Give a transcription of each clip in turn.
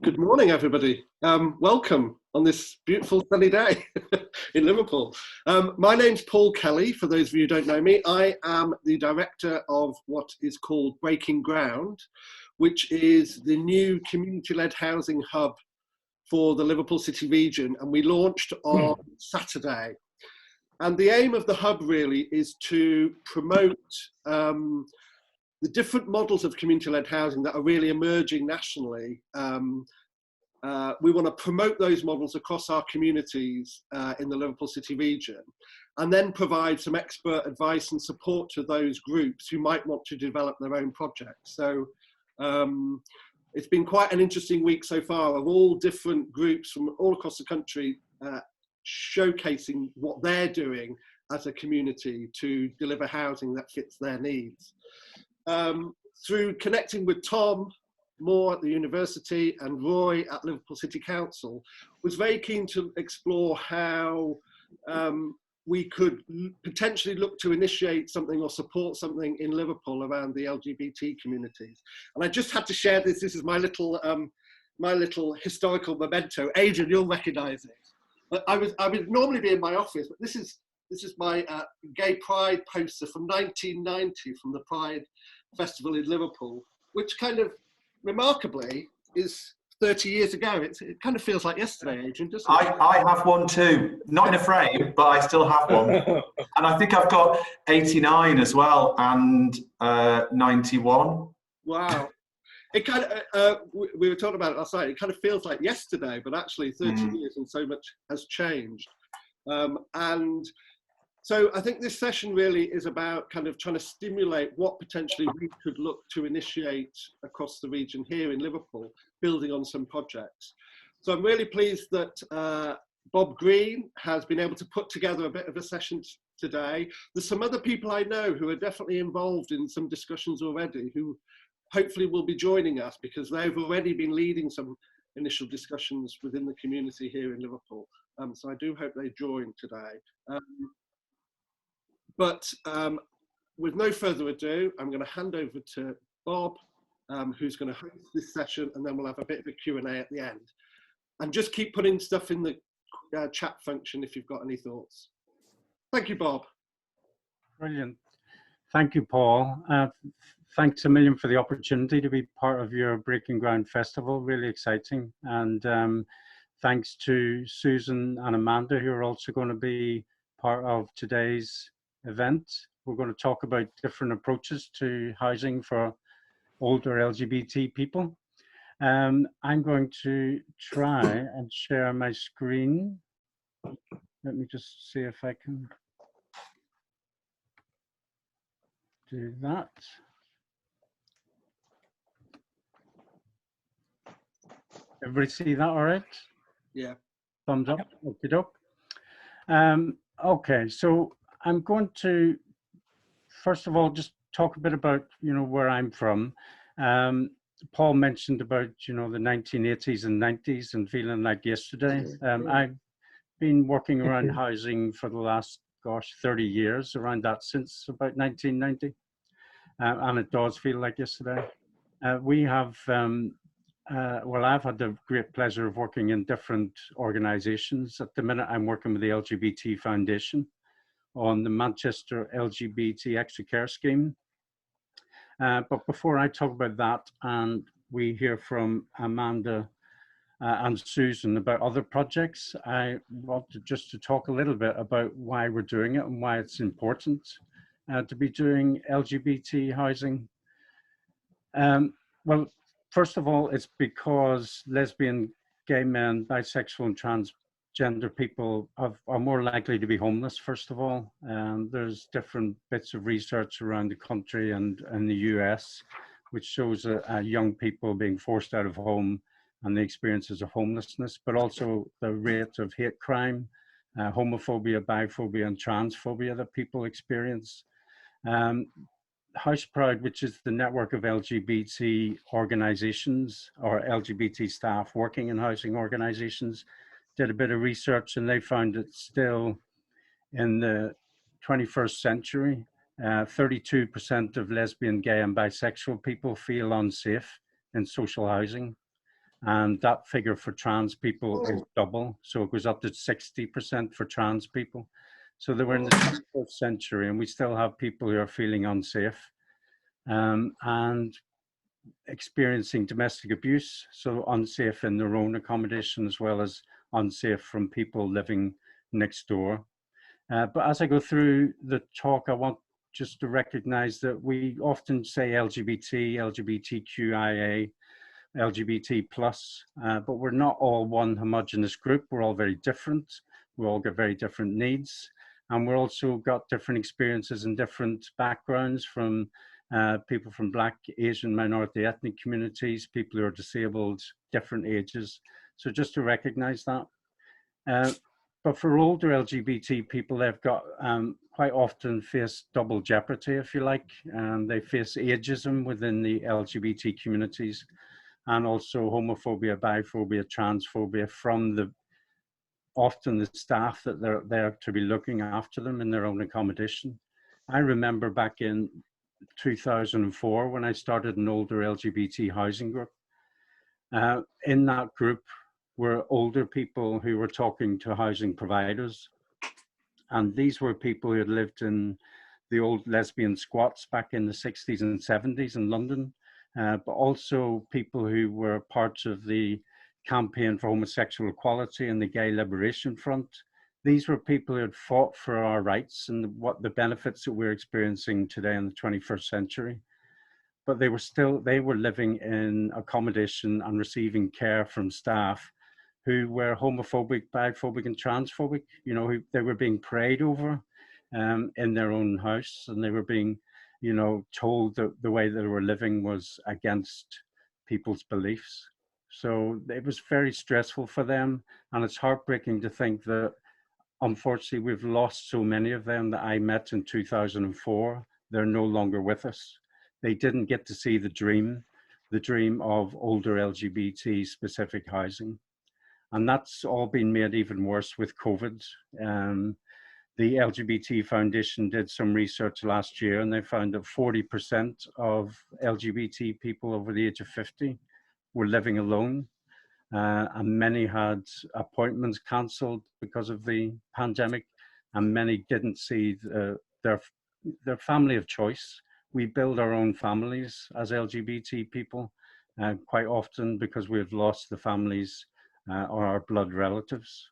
Good morning, everybody. Welcome on this beautiful sunny day in Liverpool. My name's Paul Kelly, for those of you who don't know me. I am the director of what is called Breaking Ground, which is the new community-led housing hub for the Liverpool City region, and we launched on Saturday. And the aim of the hub really is to promote the different models of community-led housing that are really emerging nationally. We want to promote those models across our communities in the Liverpool City region, and then provide some expert advice and support to those groups who might want to develop their own projects. So it's been quite an interesting week so far of all different groups from all across the country showcasing what they're doing as a community to deliver housing that fits their needs. Through connecting with Tom Moore at the university and Roy at Liverpool City Council, was very keen to explore how we could potentially look to initiate something or support something in Liverpool around the LGBT communities. And I just had to share this. This is my little historical memento. Adrian, you'll recognise it. I would normally be in my office, but this is my gay pride poster from 1990 from the Pride Festival in Liverpool, which kind of remarkably is 30 years ago. It kind of feels like yesterday, Adrian, doesn't it? I have one too, not in a frame, but I still have one. And I think I've got 89 as well and 91. Wow. It kind of, we were talking about it last night, it kind of feels like yesterday, but actually 30 years and so much has changed. And so I think this session really is about kind of trying to stimulate what potentially we could look to initiate across the region here in Liverpool, building on some projects. So I'm really pleased that Bob Green has been able to put together a bit of a session today. There's some other people I know who are definitely involved in some discussions already, who hopefully will be joining us because they've already been leading some initial discussions within the community here in Liverpool. So I do hope they join today. But with no further ado, I'm going to hand over to Bob, who's going to host this session, and then we'll have a bit of a Q&A at the end. And just keep putting stuff in the chat function if you've got any thoughts. Thank you, Bob. Brilliant. Thank you, Paul. Thanks a million for the opportunity to be part of your Breaking Ground Festival. Really exciting. And thanks to Susan and Amanda, who are also going to be part of today's event. We're going to talk about different approaches to housing for older LGBT people. I'm going to try and share my screen. Let me just see if I can do that. Everybody see that all right? Yeah. Thumbs up. Okie doke. Okay, so I'm going to, first of all, just talk a bit about, where I'm from. Paul mentioned about, the 1980s and 90s and feeling like yesterday. I've been working around housing for the last, 30 years, around that since about 1990. And it does feel like yesterday. We have, well, I've had the great pleasure of working in different organizations. At the minute, I'm working with the LGBT Foundation on the Manchester LGBT Extra Care Scheme. But before I talk about that, and we hear from Amanda and Susan about other projects, I want just to talk a little bit about why we're doing it and why it's important to be doing LGBT housing. Well, first of all, it's because lesbian, gay men, bisexual and transgender people are more likely to be homeless, first of all. There's different bits of research around the country and in the US, which shows young people being forced out of home and the experiences of homelessness, but also the rate of hate crime, homophobia, biphobia and transphobia that people experience. House Proud, which is the network of LGBT organizations or LGBT staff working in housing organizations, did a bit of research and they found that still in the 21st century, 32% of lesbian, gay and bisexual people feel unsafe in social housing. And that figure for trans people is double. So it goes up to 60% for trans people. So they were in the 21st century, and we still have people who are feeling unsafe and experiencing domestic abuse. So unsafe in their own accommodation, as well as unsafe from people living next door. But as I go through the talk, I want just to recognize that we often say LGBT, LGBTQIA, LGBT plus, but we're not all one homogenous group. We're all very different. We all got very different needs. And we're also got different experiences and different backgrounds, from people from Black, Asian, minority ethnic communities, people who are disabled, different ages. So just to recognize that. But for older LGBT people, they've got quite often face double jeopardy, if you like. They face ageism within the LGBT communities, and also homophobia, biphobia, transphobia from often the staff that they're there to be looking after them in their own accommodation. I remember back in 2004 when I started an older LGBT housing group. In that group were older people who were talking to housing providers. And these were people who had lived in the old lesbian squats back in the 60s and 70s in London, but also people who were parts of the campaign for homosexual equality and the Gay Liberation Front. These were people who had fought for our rights and what the benefits that we're experiencing today in the 21st century. But they were living in accommodation and receiving care from staff who were homophobic, biphobic, and transphobic. You know, they were being prayed over in their own house, and they were being, you know, told that the way they were living was against people's beliefs. So it was very stressful for them, and it's heartbreaking to think that, unfortunately, we've lost so many of them that I met in 2004. They're no longer with us. They didn't get to see the dream of older LGBT specific housing. And that's all been made even worse with COVID. The LGBT Foundation did some research last year, and they found that 40% of LGBT people over the age of 50 were living alone. And many had appointments cancelled because of the pandemic, and many didn't see their family of choice. We build our own families as LGBT people, quite often because we've lost the families or our blood relatives.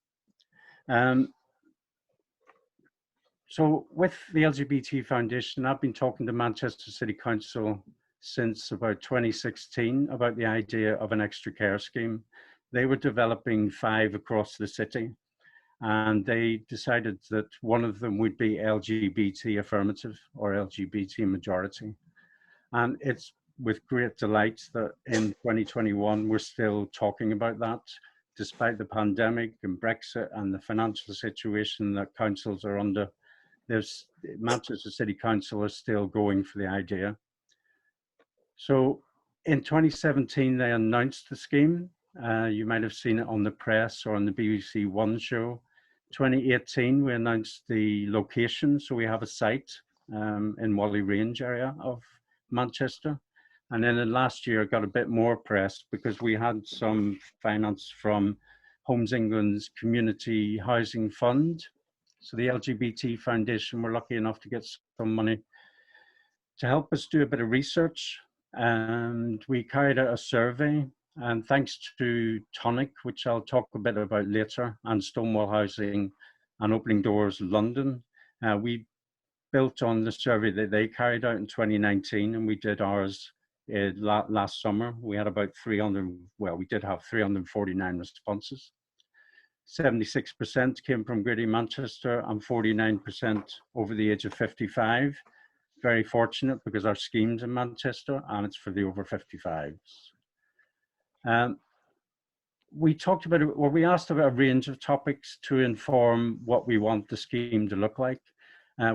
So with the LGBT Foundation, I've been talking to Manchester City Council since about 2016 about the idea of an extra care scheme. They were developing 5 across the city, and they decided that one of them would be LGBT affirmative or LGBT majority. And it's with great delight that in 2021, we're still talking about that, despite the pandemic and Brexit and the financial situation that councils are under. Manchester City Council is still going for the idea. So in 2017, they announced the scheme. You might have seen it on the press or on the BBC One show. 2018, we announced the location. So we have a site in Whalley Range area of Manchester. And then last year got a bit more press because we had some finance from Homes England's Community Housing Fund. So the LGBT Foundation were lucky enough to get some money to help us do a bit of research. And we carried out a survey, and thanks to Tonic, which I'll talk a bit about later, and Stonewall Housing and Opening Doors London, we built on the survey that they carried out in 2019, and we did ours last summer. We had about 300, well, we did have 349 responses. 76% came from Greater Manchester and 49% over the age of 55. Very fortunate because our scheme's in Manchester and it's for the over 55s. We talked about, or we asked about a range of topics to inform what we want the scheme to look like.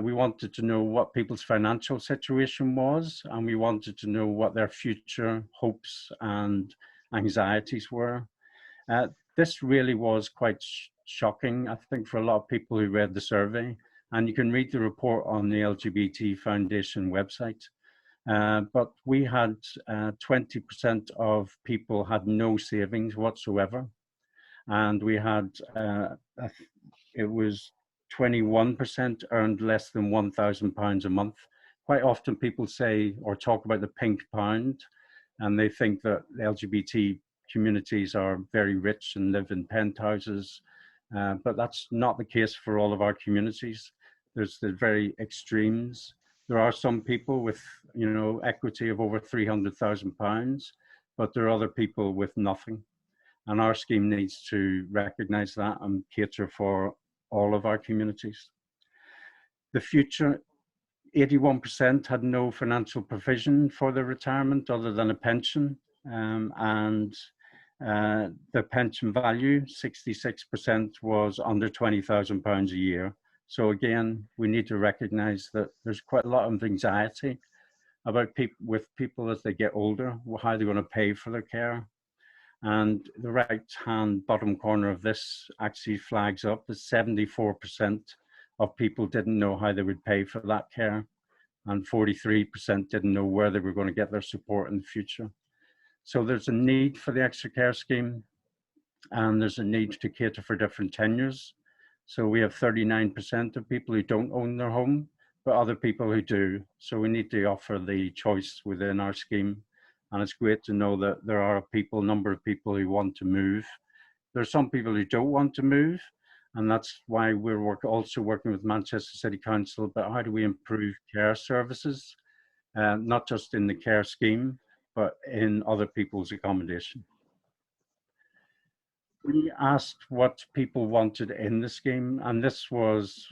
We wanted to know what people's financial situation was, and we wanted to know what their future hopes and anxieties were. This really was quite shocking, I think, for a lot of people who read the survey. And you can read the report on the LGBT Foundation website. But we had 20% of people had no savings whatsoever. And we had, it was 21% earned less than £1,000 a month. Quite often people say or talk about the pink pound, and they think that the LGBT communities are very rich and live in penthouses, but that's not the case for all of our communities. There's the very extremes. There are some people with, you know, equity of over £300,000, but there are other people with nothing. And our scheme needs to recognise that and cater for all of our communities. The future, 81% had no financial provision for their retirement other than a pension. And the pension value, 66% was under £20,000 a year. So again, we need to recognise that there's quite a lot of anxiety about people as they get older, how they're going to pay for their care. And the right-hand bottom corner of this actually flags up that 74% of people didn't know how they would pay for that care, and 43% didn't know where they were going to get their support in the future. So there's a need for the extra care scheme, and there's a need to cater for different tenures. So we have 39% of people who don't own their home, but other people who do. So we need to offer the choice within our scheme. And it's great to know that there are a number of people who want to move. There are some people who don't want to move, and that's why we're also working with Manchester City Council about how do we improve care services, not just in the care scheme, but in other people's accommodation. We asked what people wanted in the scheme, and this was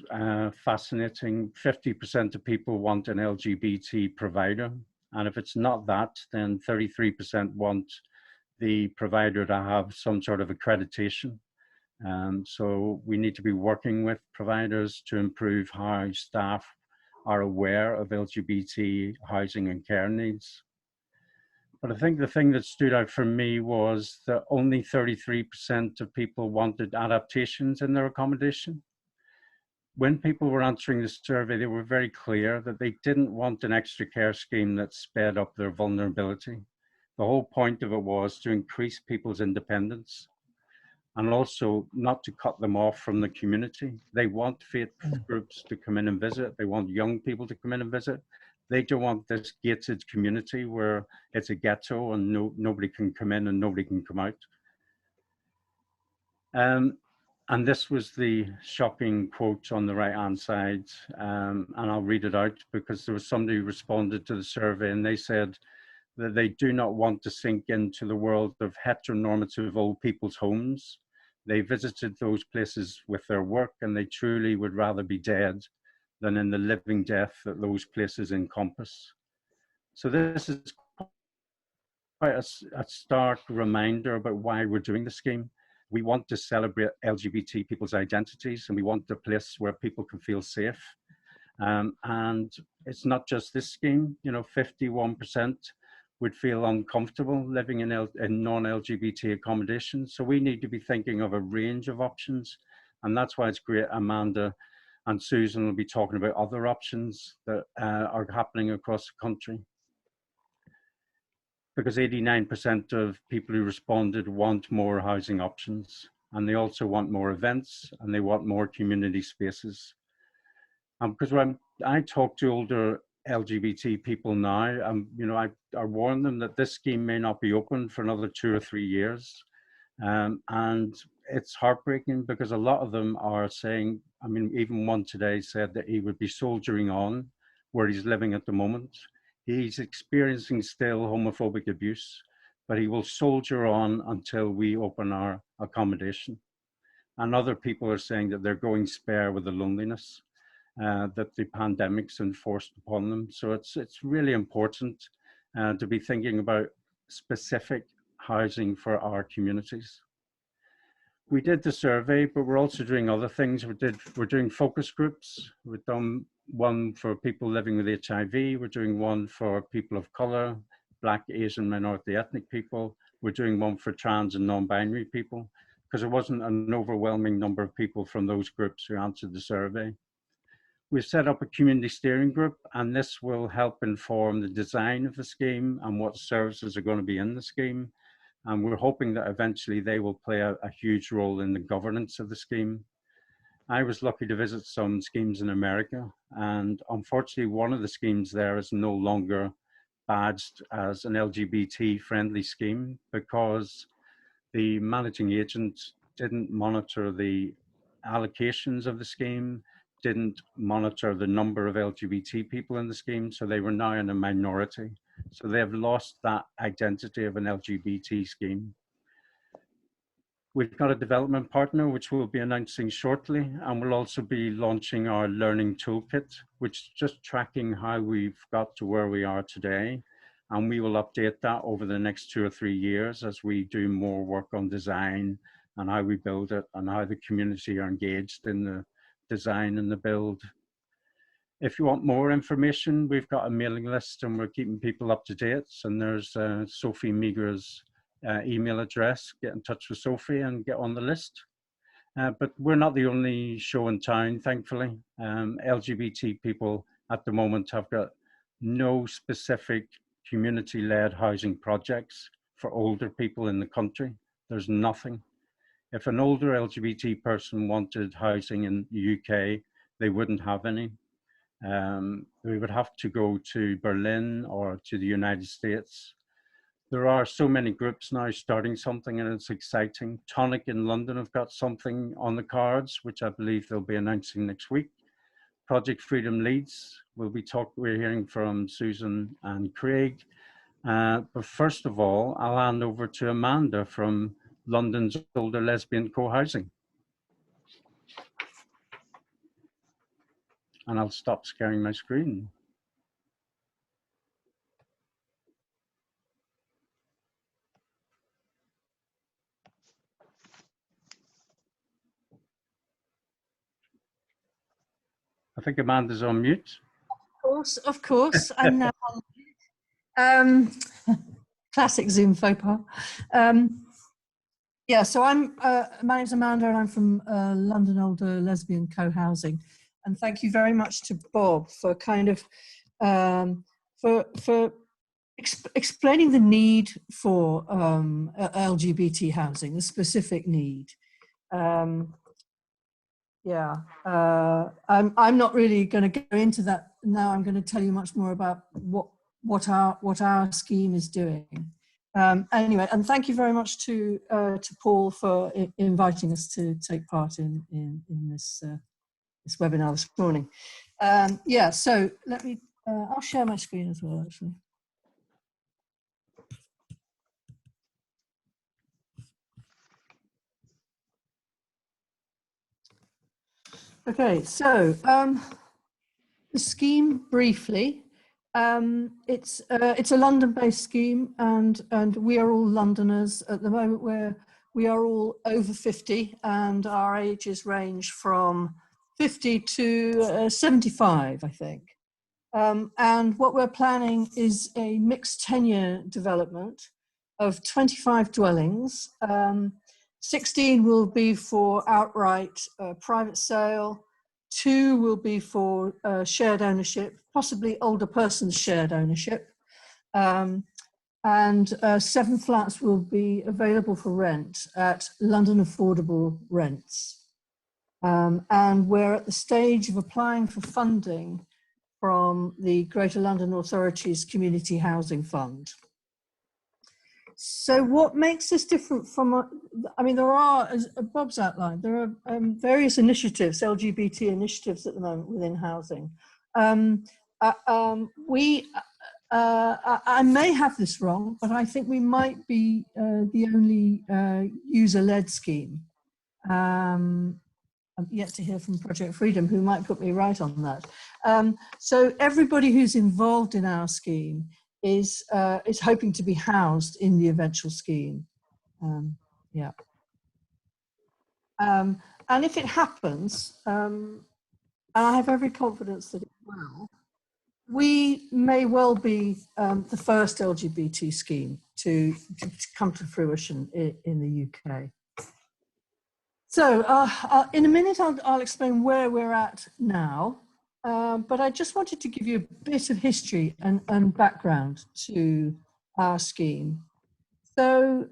fascinating. 50% of people want an LGBT provider. And if it's not that, then 33% want the provider to have some sort of accreditation. So we need to be working with providers to improve how staff are aware of LGBT housing and care needs. But I think the thing that stood out for me was that only 33% of people wanted adaptations in their accommodation. When people were answering the survey, they were very clear that they didn't want an extra care scheme that sped up their vulnerability. The whole point of it was to increase people's independence and also not to cut them off from the community. They want faith groups to come in and visit. They want young people to come in and visit. They don't want this gated community where it's a ghetto and nobody can come in and nobody can come out. And this was the shocking quote on the right-hand side, and I'll read it out because there was somebody who responded to the survey and they said that they do not want to sink into the world of heteronormative old people's homes. They visited those places with their work and they truly would rather be dead than in the living death that those places encompass. So this is quite a stark reminder about why we're doing the scheme. We want to celebrate LGBT people's identities and we want a place where people can feel safe. And it's not just this scheme, you know, 51% would feel uncomfortable living in non-LGBT accommodations. So we need to be thinking of a range of options. And that's why it's great Amanda and Susan will be talking about other options that are happening across the country. Because 89% of people who responded want more housing options, and they also want more events, and they want more community spaces. Because when I talk to older LGBT people now, you know, I warn them that this scheme may not be open for another 2 or 3 years. And it's heartbreaking because a lot of them are saying, I mean, even one today said that he would be soldiering on where he's living at the moment. He's experiencing still homophobic abuse, but he will soldier on until we open our accommodation. And other people are saying that they're going spare with the loneliness that the pandemic's enforced upon them. So it's really important to be thinking about specific housing for our communities. We did the survey, but we're also doing other things. We're doing focus groups. We've done one for people living with HIV. We're doing one for people of color, Black, Asian, minority ethnic people. We're doing one for trans and non-binary people, because there wasn't an overwhelming number of people from those groups who answered the survey. We've set up a community steering group, and this will help inform the design of the scheme and what services are going to be in the scheme. And we're hoping that eventually they will play a huge role in the governance of the scheme. I was lucky to visit some schemes in America, and unfortunately one of the schemes there is no longer badged as an LGBT friendly scheme because the managing agent didn't monitor the allocations of the scheme, didn't monitor the number of LGBT people in the scheme, so they were now in a minority. So they have lost that identity of an LGBT scheme. We've got a development partner, which we'll be announcing shortly, and we'll also be launching our learning toolkit, which is just tracking how we've got to where we are today. And we will update that over the next 2 or 3 years as we do more work on design and how we build it and how the community are engaged in the design and the build. If you want more information, we've got a mailing list and we're keeping people up to date. And there's Sophie Meagher's email address. Get in touch with Sophie and get on the list. But we're not the only show in town, thankfully. LGBT people at the moment have got no specific community-led housing projects for older people in the country. There's nothing. If an older LGBT person wanted housing in the UK, they wouldn't have any. We would have to go to Berlin or to the United States. There are so many groups now starting something, and it's exciting. Tonic in London have got something on the cards, which I believe they'll be announcing next week. Project Freedom Leeds, we're hearing from Susan and Craig. But first of all, I'll hand over to Amanda from London's older lesbian co-housing. And I'll stop sharing my screen. I think Amanda's on mute. Of course, I'm now on mute. Classic Zoom faux pas. Yeah, so my name's Amanda and I'm from London Older Lesbian Co-Housing. And thank you very much to Bob for kind of, for explaining the need for LGBT housing, the specific need. Yeah, I'm not really going to go into that now. I'm going to tell you much more about what our scheme is doing. Anyway, and thank you very much to Paul for inviting us to take part in this this webinar this morning. Yeah, so let me. I'll share my screen as well, actually. Okay, so the scheme briefly. It's a London-based scheme, and we are all Londoners at the moment. We are all over 50, and our ages range from 50 to 75, I think. And what we're planning is a mixed tenure development of 25 dwellings. 16 will be for outright private sale. 2 will be for shared ownership, possibly older persons shared ownership. And 7 flats will be available for rent at London affordable rents. And we're at the stage of applying for funding from the Greater London Authority's Community Housing Fund. So what makes this different from, I mean, there are, as Bob's outlined, there are various initiatives, LGBT initiatives at the moment within housing. I may have this wrong, but I think we might be the only user-led scheme. I'm yet to hear from Project Freedom, who might put me right on that. So everybody who's involved in our scheme is hoping to be housed in the eventual scheme. Yeah. And if it happens, and I have every confidence that it will, we may well be the first LGBT scheme to come to fruition in the UK. So in a minute, I'll explain where we're at now. but I just wanted to give you a bit of history and background to our scheme. So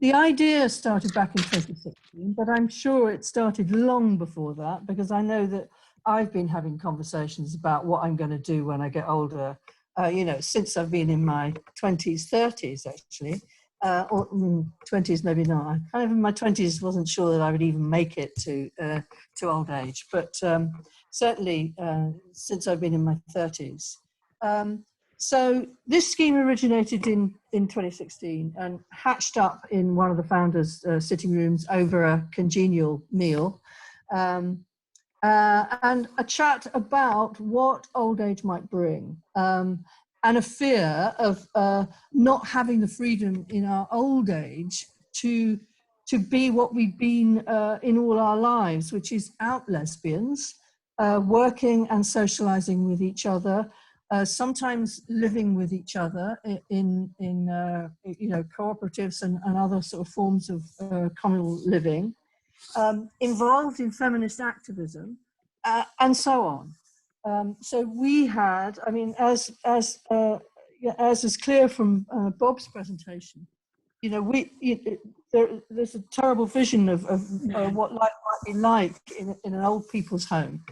the idea started back in 2016, but I'm sure it started long before that, because I know that I've been having conversations about what I'm going to do when I get older, you know, since I've been in my 20s, 30s actually, or 20s maybe not. I kind of in my 20s wasn't sure that I would even make it to old age, but certainly since I've been in my 30s. So this scheme originated in 2016 and hatched up in one of the founders' sitting rooms over a congenial meal and a chat about what old age might bring, and a fear of not having the freedom in our old age to be what we've been in all our lives, which is out lesbians, working and socializing with each other, sometimes living with each other in you know, cooperatives and other sort of forms of communal living, involved in feminist activism, and so on. So we had, I mean, as is clear from Bob's presentation, you know, there's a terrible vision of what life might be like in an old people's home,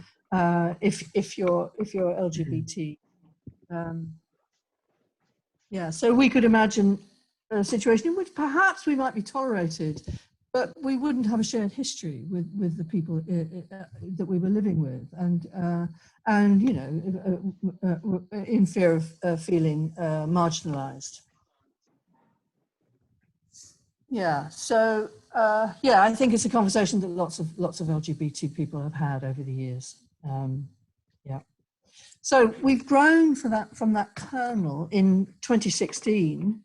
if you're LGBT. Yeah, so we could imagine a situation in which perhaps we might be tolerated, but we wouldn't have a shared history with the people that we were living with, and you know, in fear of feeling marginalized. Yeah, so yeah, I think it's a conversation that lots of LGBT people have had over the years. Yeah. So we've grown from that kernel in 2016,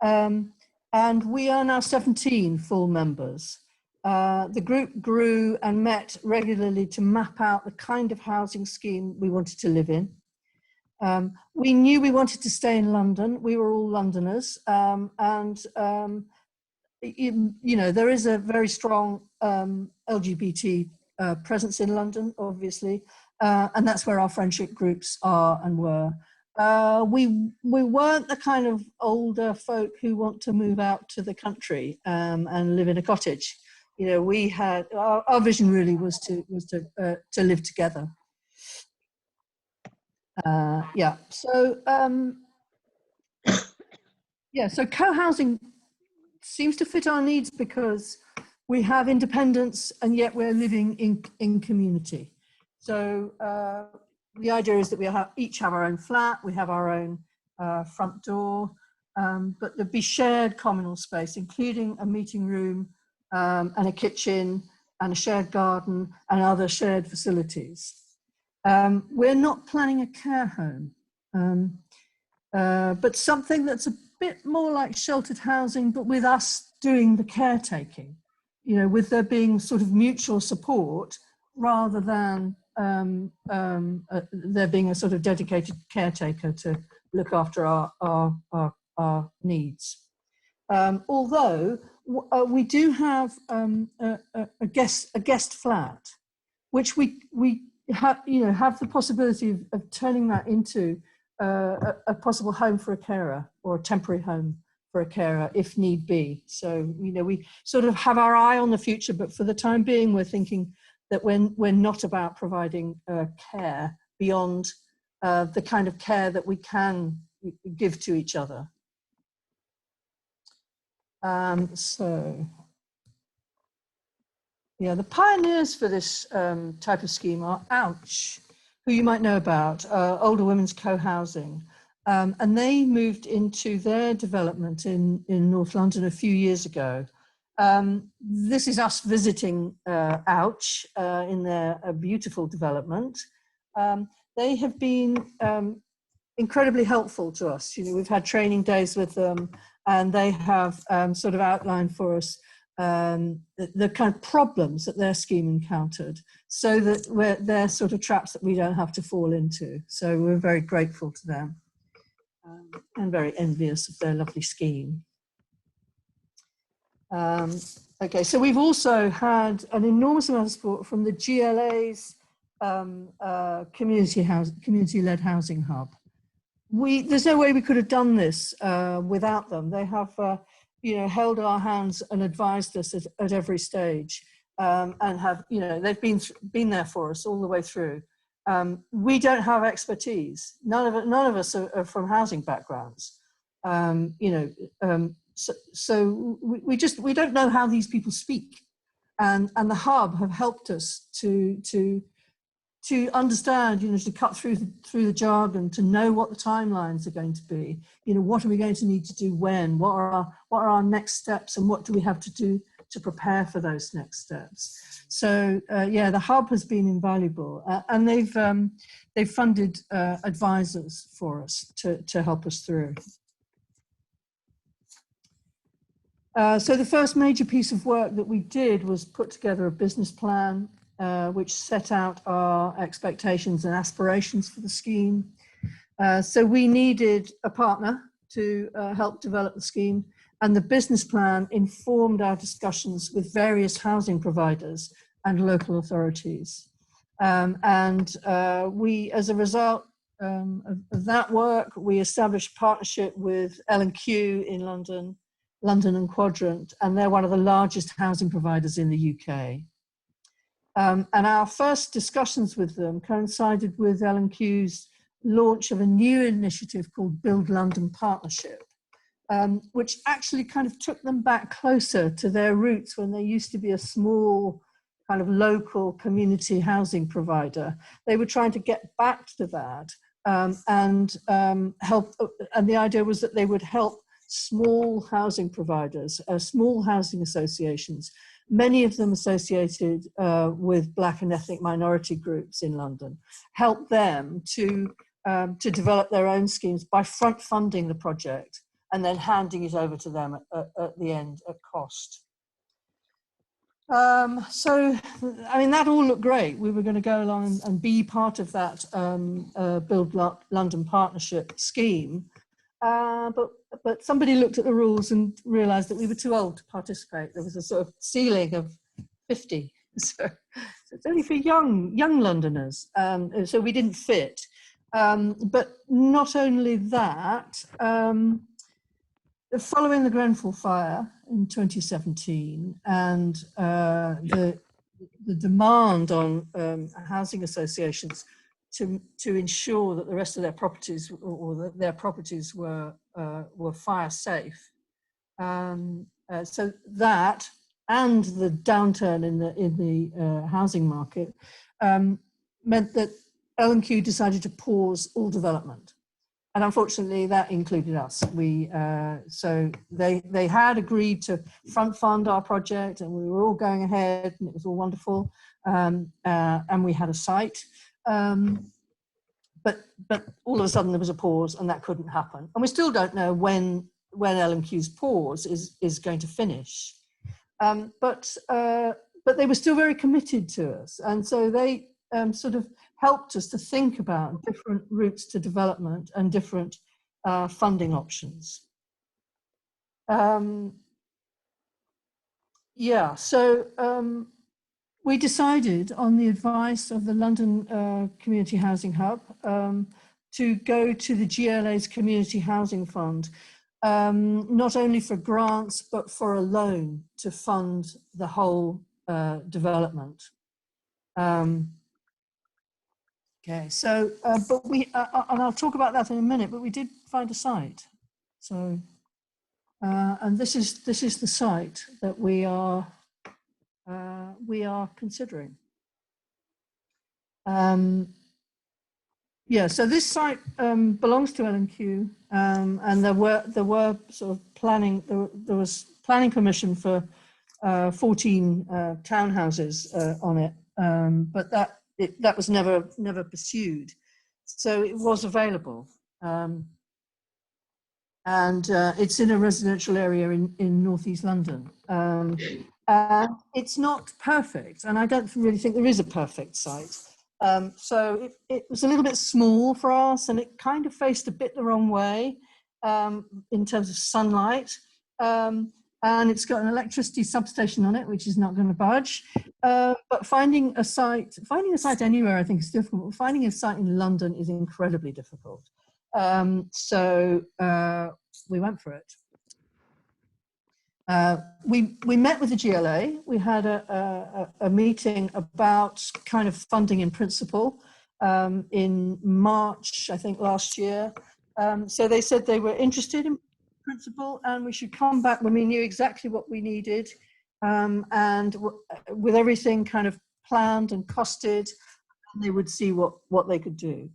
and we are now 17 full members. The group grew and met regularly to map out the kind of housing scheme we wanted to live in. We knew we wanted to stay in London. We were all Londoners, and you know, there is a very strong LGBT presence in London, obviously. And that's where our friendship groups are and were. We weren't the kind of older folk who want to move out to the country and live in a cottage. You know, we had our vision really was to live together. Yeah. So yeah. So co-housing seems to fit our needs because we have independence and yet we're living in community. So the idea is that we each have our own flat, we have our own front door, but there'd be shared communal space, including a meeting room and a kitchen and a shared garden and other shared facilities. We're not planning a care home, but something that's a bit more like sheltered housing, but with us doing the caretaking, you know, with there being sort of mutual support rather than there being a sort of dedicated caretaker to look after our needs. Although we do have a guest flat, which we have, you know, have the possibility of turning that into a possible home for a carer or a temporary home for a carer if need be. So, you know, we sort of have our eye on the future, but for the time being, we're thinking that we're not about providing care beyond the kind of care that we can give to each other. So, yeah, the pioneers for this type of scheme are Ouch, who you might know about, Older Women's Co-Housing. And they moved into their development in North London a few years ago. This is us visiting Ouch in their beautiful development. They have been incredibly helpful to us. You know, we've had training days with them, and they have sort of outlined for us the kind of problems that their scheme encountered, so that they're sort of traps that we don't have to fall into. So we're very grateful to them and very envious of their lovely scheme. Okay, so we've also had an enormous amount of support from the GLA's community-led housing hub. There's no way we could have done this without them. They have, held our hands and advised us at every stage, and have, they've been there for us all the way through. We don't have expertise. None of us are from housing backgrounds. So we don't know how these people speak, and the hub have helped us to understand, to cut through the jargon, to know what the timelines are going to be. What are we going to need to do when? What are our next steps, and what do we have to do to prepare for those next steps? So yeah, the hub has been invaluable, and they've funded advisors for us to help us through. So the first major piece of work that we did was put together a business plan, which set out our expectations and aspirations for the scheme. So we needed a partner to help develop the scheme, and the business plan informed our discussions with various housing providers and local authorities. We, as a result of that work, we established a partnership with L&Q in London and Quadrant, and they're one of the largest housing providers in the UK. And our first discussions with them coincided with L&Q's launch of a new initiative called Build London Partnership, which actually kind of took them back closer to their roots when they used to be a small kind of local community housing provider. They were trying to get back to that and help, and the idea was that they would help small housing providers, small housing associations, many of them associated with Black and ethnic minority groups in London, help them to develop their own schemes by front funding the project and then handing it over to them at the end at cost. So, I mean, that all looked great. We were going to go along and be part of that Build London Partnership scheme. But somebody looked at the rules and realised that we were too old to participate. There was a sort of ceiling of 50, so it's only for young Londoners. So we didn't fit. But not only that, following the Grenfell fire in 2017 and the demand on housing associations to ensure that the rest of their properties or that their properties were fire safe. So that and the downturn in the housing market meant that L&Q decided to pause all development, and unfortunately that included us. So they had agreed to front fund our project, and we were all going ahead, and it was all wonderful, and we had a site. But all of a sudden there was a pause, and that couldn't happen. And we still don't know when L&Q's pause is going to finish. But they were still very committed to us, and so they sort of helped us to think about different routes to development and different funding options. Yeah, so we decided, on the advice of the London Community Housing Hub, to go to the GLA's Community Housing Fund, not only for grants, but for a loan to fund the whole development. Okay, so, but we, and I'll talk about that in a minute, but we did find a site. So, and this is the site that we are considering. Yeah, so this site belongs to L&Q, and there were sort of planning. There was planning permission for 14 townhouses on it, but that was never pursued. So it was available, and it's in a residential area in northeast London. It's not perfect, and I don't really think there is a perfect site. So it was a little bit small for us, and it kind of faced a bit the wrong way in terms of sunlight. and it's got an electricity substation on it, which is not going to budge. But finding a site anywhere, I think, is difficult. Finding a site in London is incredibly difficult. So we went for it. We met with the GLA. We had a meeting about kind of funding in principle in March, I think, last year. So they said they were interested in principle and we should come back when we knew exactly what we needed, and with everything kind of planned and costed, and they would see what they could do.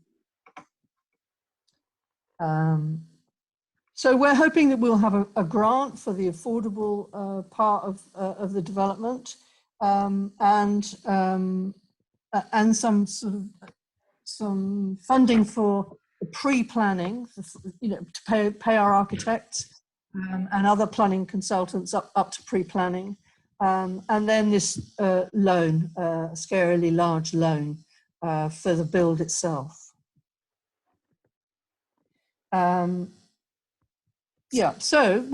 So we're hoping that we'll have a grant for the affordable part of the development, and some funding for the pre-planning, to pay our architects and other planning consultants up to pre-planning, and then this loan, a scarily large loan for the build itself. Yeah, so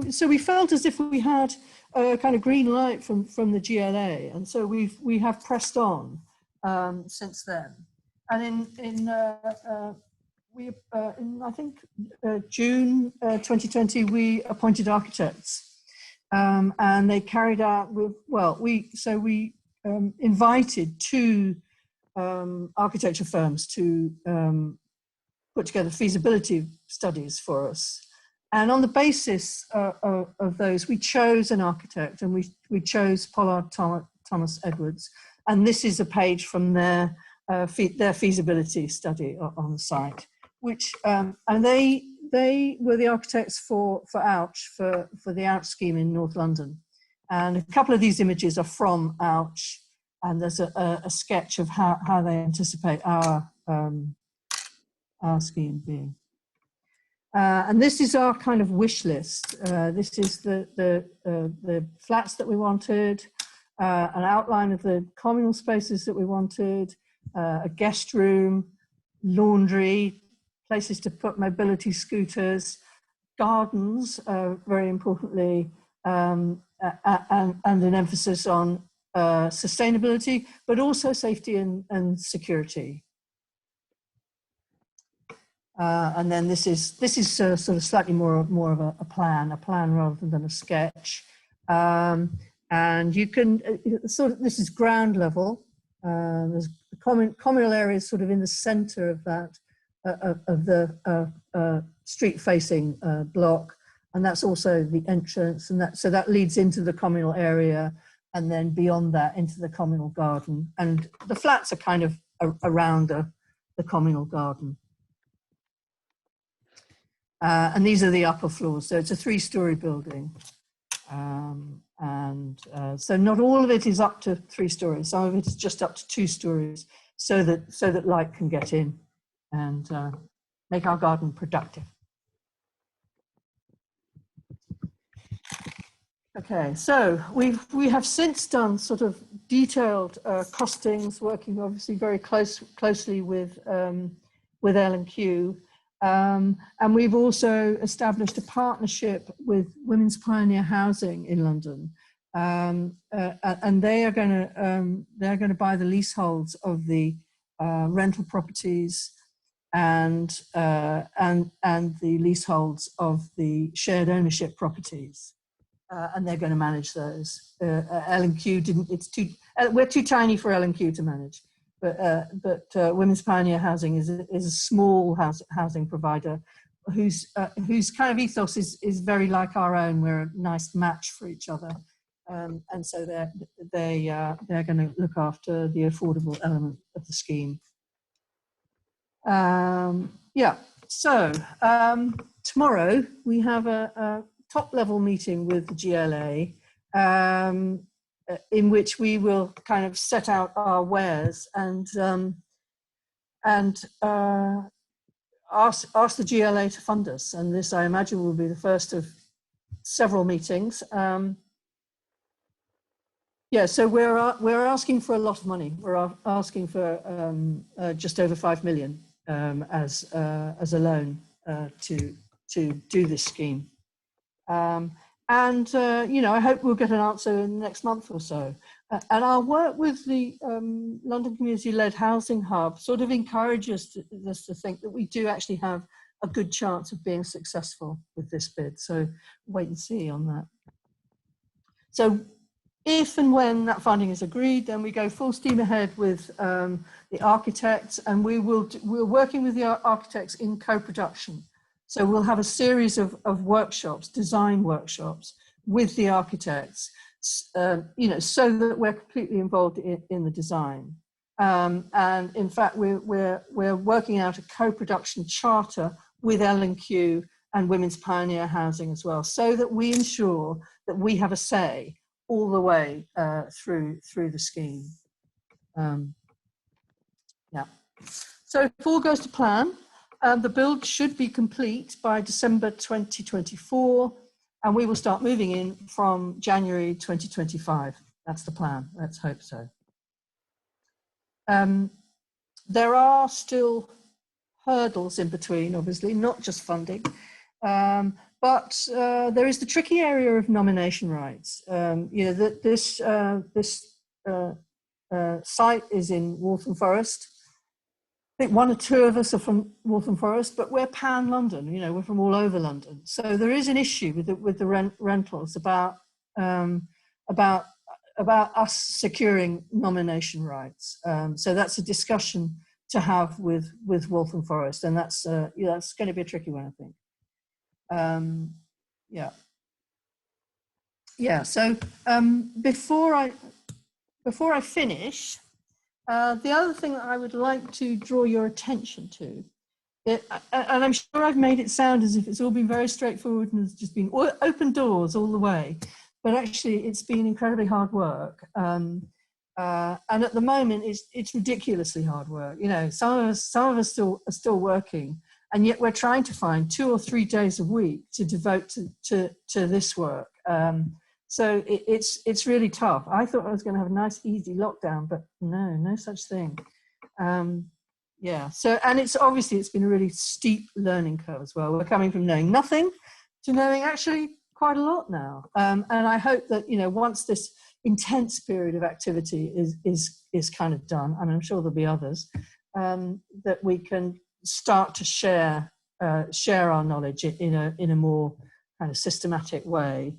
so we felt as if we had a kind of green light from the GLA, and so we have pressed on since then. And in I think June 2020, we appointed architects, and they carried out we invited two architecture firms to put together feasibility studies for us. And on the basis of those, we chose an architect, and we chose Pollard Thomas Edwards. And this is a page from their feasibility study on the site, which and they were the architects for Ouch, for the Ouch scheme in North London. And a couple of these images are from Ouch, and there's a sketch of how they anticipate our scheme being. And this is our kind of wish list. This is the flats that we wanted, an outline of the communal spaces that we wanted, a guest room, laundry, places to put mobility scooters, gardens, very importantly, and an emphasis on sustainability, but also safety and security. And then this is sort of slightly more of a plan rather than a sketch. And you can this is ground level. There's communal areas sort of in the centre of that of the street-facing block, and that's also the entrance, and that leads into the communal area, and then beyond that into the communal garden. And the flats are kind of around the communal garden. And these are the upper floors. So it's a 3-story building. So not all of it is up to 3 stories. Some of it is just up to 2 stories, so that light can get in and make our garden productive. Okay, so we have since done sort of detailed costings, working obviously very closely with L&Q. And we've also established a partnership with Women's Pioneer Housing in London, and they are going to buy the leaseholds of the rental properties and the leaseholds of the shared ownership properties, and they're going to manage those. L&Q didn't. We're too tiny for L&Q to manage. But Women's Pioneer Housing is a small housing provider whose kind of ethos is very like our own. We're a nice match for each other, and so they're going to look after the affordable element of the scheme. Yeah. So tomorrow we have a top-level meeting with the GLA. In which we will kind of set out our wares and ask the GLA to fund us. And this, I imagine, will be the first of several meetings. Yeah, so we're asking for a lot of money. We're asking for just over 5 million as a loan to do this scheme. And, you know, I hope we'll get an answer in the next month or so. And our work with the London Community-Led Housing Hub sort of encourages us to think that we do actually have a good chance of being successful with this bid. So wait and see on that. So if and when that funding is agreed, then we go full steam ahead with the architects, and we're working with the architects in co-production. So we'll have a series of workshops, design workshops with the architects, you know, so that we're completely involved in the design. And in fact, we're working out a co-production charter with L&Q and Women's Pioneer Housing as well, so that we ensure that we have a say all the way through the scheme. Yeah. So if all goes to plan, the build should be complete by December 2024, and we will start moving in from January 2025. That's the plan. Let's hope so. There are still hurdles in between, obviously, not just funding, but there is the tricky area of nomination rights. You know, this site is in Waltham Forest. I think one or two of us are from Waltham Forest, but we're pan-London, you know, we're from all over London. So there is an issue with the rentals about us securing nomination rights. So that's a discussion to have with Waltham Forest, and that's that's going to be a tricky one, I think. Yeah. So before I finish. The other thing that I would like to draw your attention to, and I'm sure I've made it sound as if it's all been very straightforward and there's just been open doors all the way, but actually it's been incredibly hard work. And at the moment, it's ridiculously hard work. You know, some of us are still working, and yet we're trying to find 2 or 3 days a week to devote to this work. So it's really tough. I thought I was going to have a nice, easy lockdown, but no such thing. Yeah. So, and it's been a really steep learning curve as well. We're coming from knowing nothing to knowing actually quite a lot now. And I hope that, you know, once this intense period of activity is kind of done, and I'm sure there'll be others, that we can start to share our knowledge in a more kind of systematic way.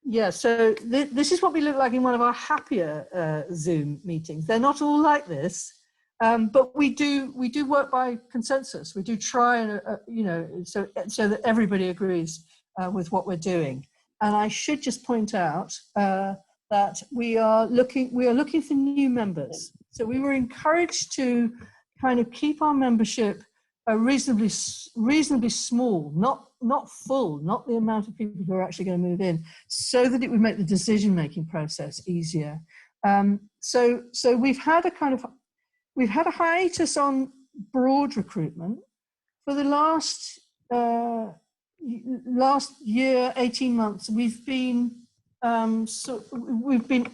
Yeah, so this is what we look like in one of our happier Zoom meetings. They're not all like this, but we do work by consensus. We do try and you know, so that everybody agrees with what we're doing. And I should just point out that we are looking for new members. So we were encouraged to kind of keep our membership reasonably small, not full, not the amount of people who are actually going to move in, so that it would make the decision-making process easier. So we've had a hiatus on broad recruitment for the last year, 18 months. We've been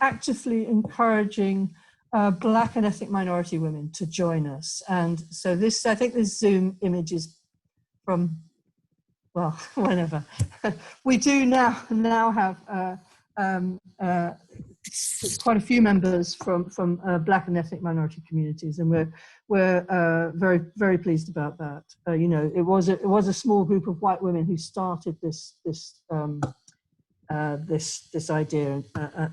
actively encouraging Black and ethnic minority women to join us, and so I think this Zoom image is from, well, whenever. We do now have quite a few members from Black and ethnic minority communities, and we're very, very pleased about that. You know, it was a small group of white women who started this idea,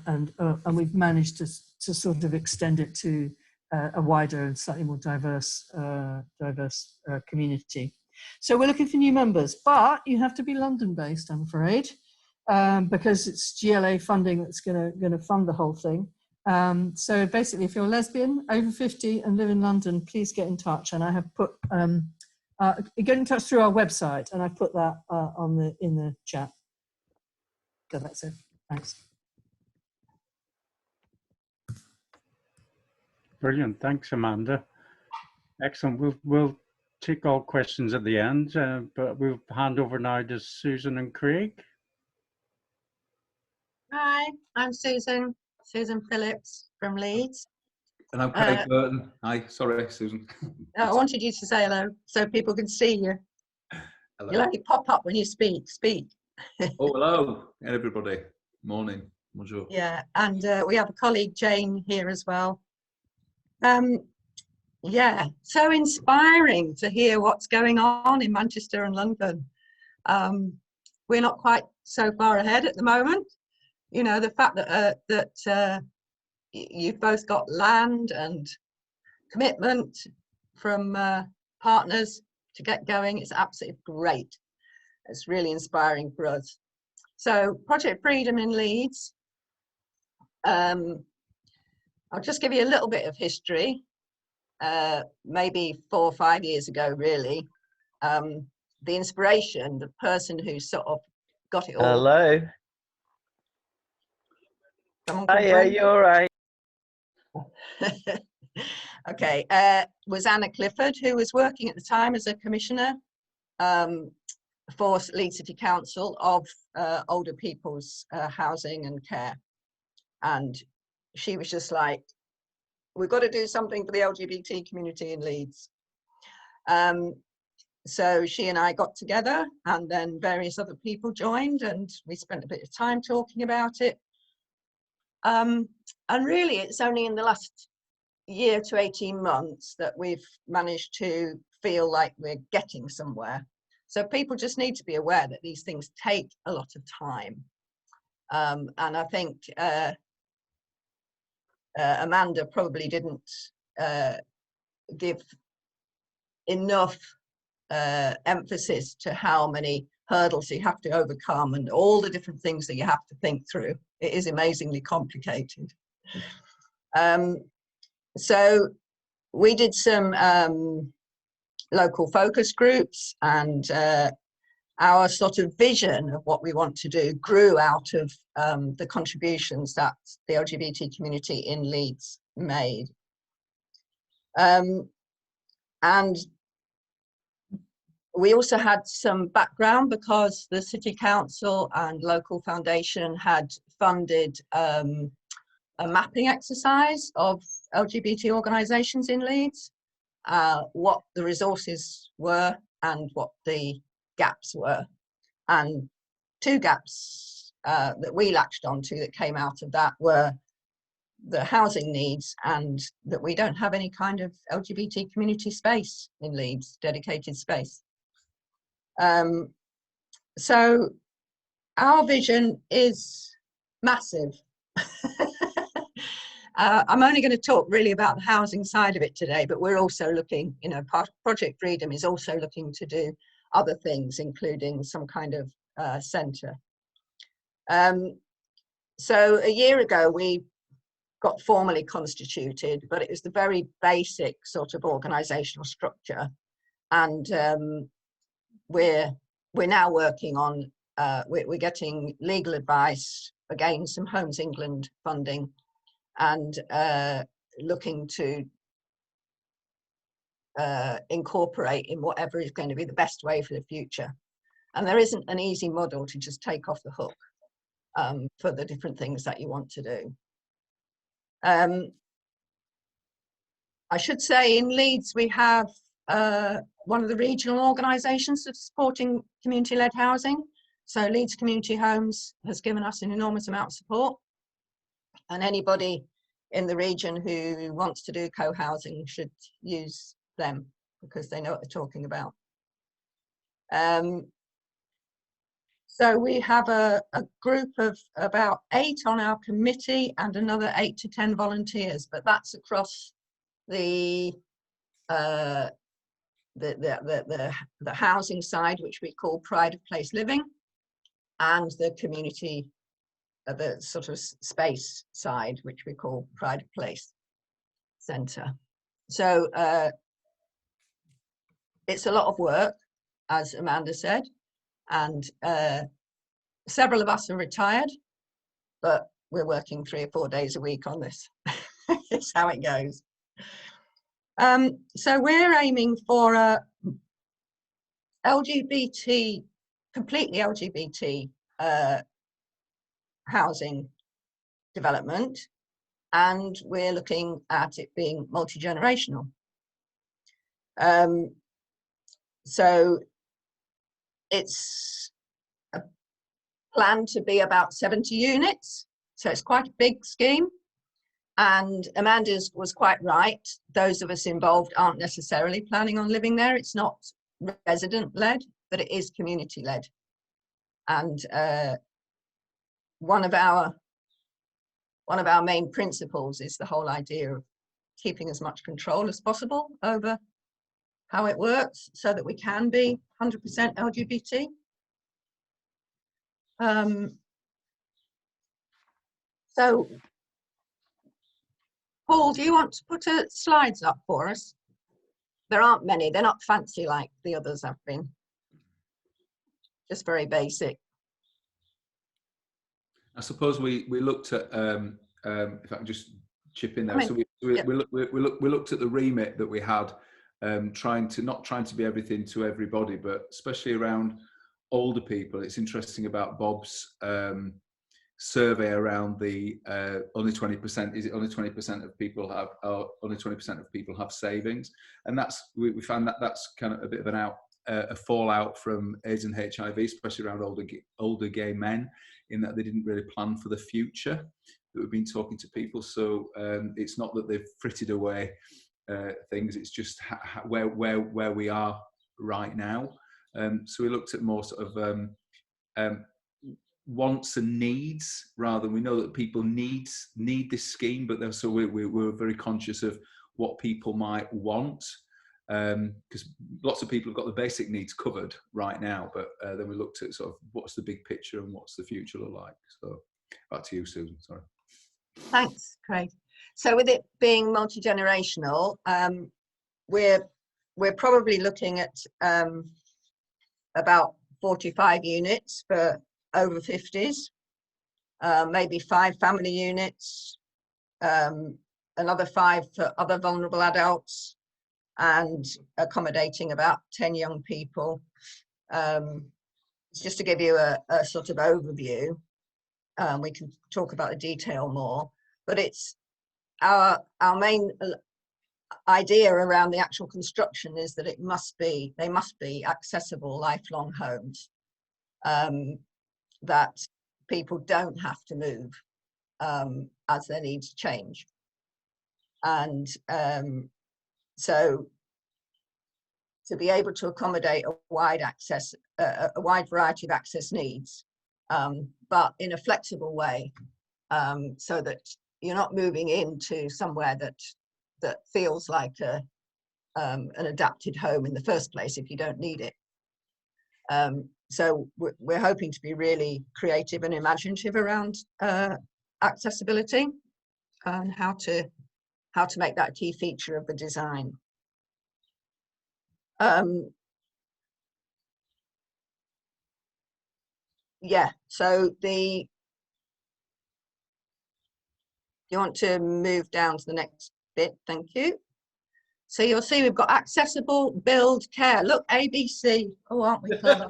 and we've managed to sort of extend it to a wider and slightly more diverse community. So we're looking for new members, but you have to be London-based, I'm afraid, because it's GLA funding that's going to fund the whole thing. So basically, if you're a lesbian, over 50, and live in London, please get in touch. And I have put get in touch through our website, and I put that in the chat. So that's it. Thanks. Brilliant. Thanks, Amanda. Excellent. We'll take all questions at the end, but we'll hand over now to Susan and Craig. Hi, I'm Susan Phillips from Leeds. And I'm Craig Burton. Hi, sorry, Susan. I wanted you to say hello so people can see you. Hello. You'll only pop up when you speak. Oh, hello, everybody. Morning. Bonjour. Yeah, and we have a colleague, Jane, here as well. Yeah, so inspiring to hear what's going on in Manchester and London. We're not quite so far ahead at the moment. You know, the fact that you've both got land and commitment from partners to get going, it's absolutely great. It's really inspiring for us. So Project Freedom in Leeds, I'll just give you a little bit of history. Maybe 4 or 5 years ago, really, the inspiration, the person who sort of got it all. Hello. Hiya, you all right? Okay, was Anna Clifford, who was working at the time as a commissioner for Leeds City Council of older people's housing and care. And she was just like, we've got to do something for the LGBT community in Leeds. So she and I got together, and then various other people joined, and we spent a bit of time talking about it. And really, it's only in the last year to 18 months that we've managed to feel like we're getting somewhere. So people just need to be aware that these things take a lot of time. And I think Amanda probably didn't give enough emphasis to how many hurdles you have to overcome and all the different things that you have to think through. It is amazingly complicated. So we did some local focus groups, and our sort of vision of what we want to do grew out of the contributions that the LGBT community in Leeds made. And we also had some background because the City Council and local foundation had funded a mapping exercise of LGBT organisations in Leeds, what the resources were and what the gaps were. And 2 gaps that we latched onto that came out of that were the housing needs, and that we don't have any kind of LGBT community space in Leeds, dedicated space. So our vision is massive. I'm only going to talk really about the housing side of it today, but we're also looking, you know, Project Freedom is also looking to do other things, including some kind of centre. So a year ago, we got formally constituted, but it was the very basic sort of organisational structure. And we're now working on, we're getting legal advice, again, some Homes England funding, and looking to incorporate in whatever is going to be the best way for the future. And there isn't an easy model to just take off the hook for the different things that you want to do. I should say in Leeds we have one of the regional organisations that's supporting community-led housing. So Leeds Community Homes has given us an enormous amount of support, and anybody in the region who wants to do co-housing should use them because they know what they're talking about. So we have a group of about 8 on our committee and another 8 to 10 volunteers, but that's across the housing side, which we call Pride of Place Living, and the community, the sort of space side, which we call Pride of Place Centre. So it's a lot of work, as Amanda said, and several of us are retired, but we're working 3 or 4 days a week on this. It's how it goes. So we're aiming for a LGBT, completely LGBT housing development, and we're looking at it being multi-generational. So it's planned to be about 70 units. So it's quite a big scheme. And Amanda's was quite right. Those of us involved aren't necessarily planning on living there. It's not resident-led, but it is community-led. And one of our main principles is the whole idea of keeping as much control as possible over how it works so that we can be 100% LGBT. So, Paul, do you want to put slides up for us? There aren't many, they're not fancy like the others have been. Just very basic. I suppose we looked at, if I can just chip in there, so we looked at the remit that we had, not trying to be everything to everybody, but especially around older people. It's interesting about Bob's survey around the only 20%. Is it only 20% of people have? Only 20% of people have savings, and that's we found that that's kind of a bit of a fallout from AIDS and HIV, especially around older gay men, in that they didn't really plan for the future. That we've been talking to people, so it's not that they've frittered away things. It's just where we are right now. So we looked at more sort of wants and needs, rather than we know that people need this scheme, but also we're very conscious of what people might want, because lots of people have got the basic needs covered right now, but then we looked at sort of what's the big picture and what's the future look like. So back to you, Susan. Sorry. Thanks, Craig. So with it being multi-generational, we're probably looking at about 45 units for over 50s, maybe 5 family units, another 5 for other vulnerable adults, and accommodating about 10 young people. Just to give you a sort of overview, we can talk about the detail more, but it's our main idea around the actual construction is that they must be accessible lifelong homes, that people don't have to move as their needs change. And so to be able to accommodate a wide variety of access needs, but in a flexible way, so that you're not moving into somewhere that feels like an adapted home in the first place if you don't need it. So we're hoping to be really creative and imaginative around accessibility and how to make that a key feature of the design. Yeah, so you want to move down to the next bit, thank you. So you'll see we've got accessible, build, care. Look, ABC. Oh, aren't we clever?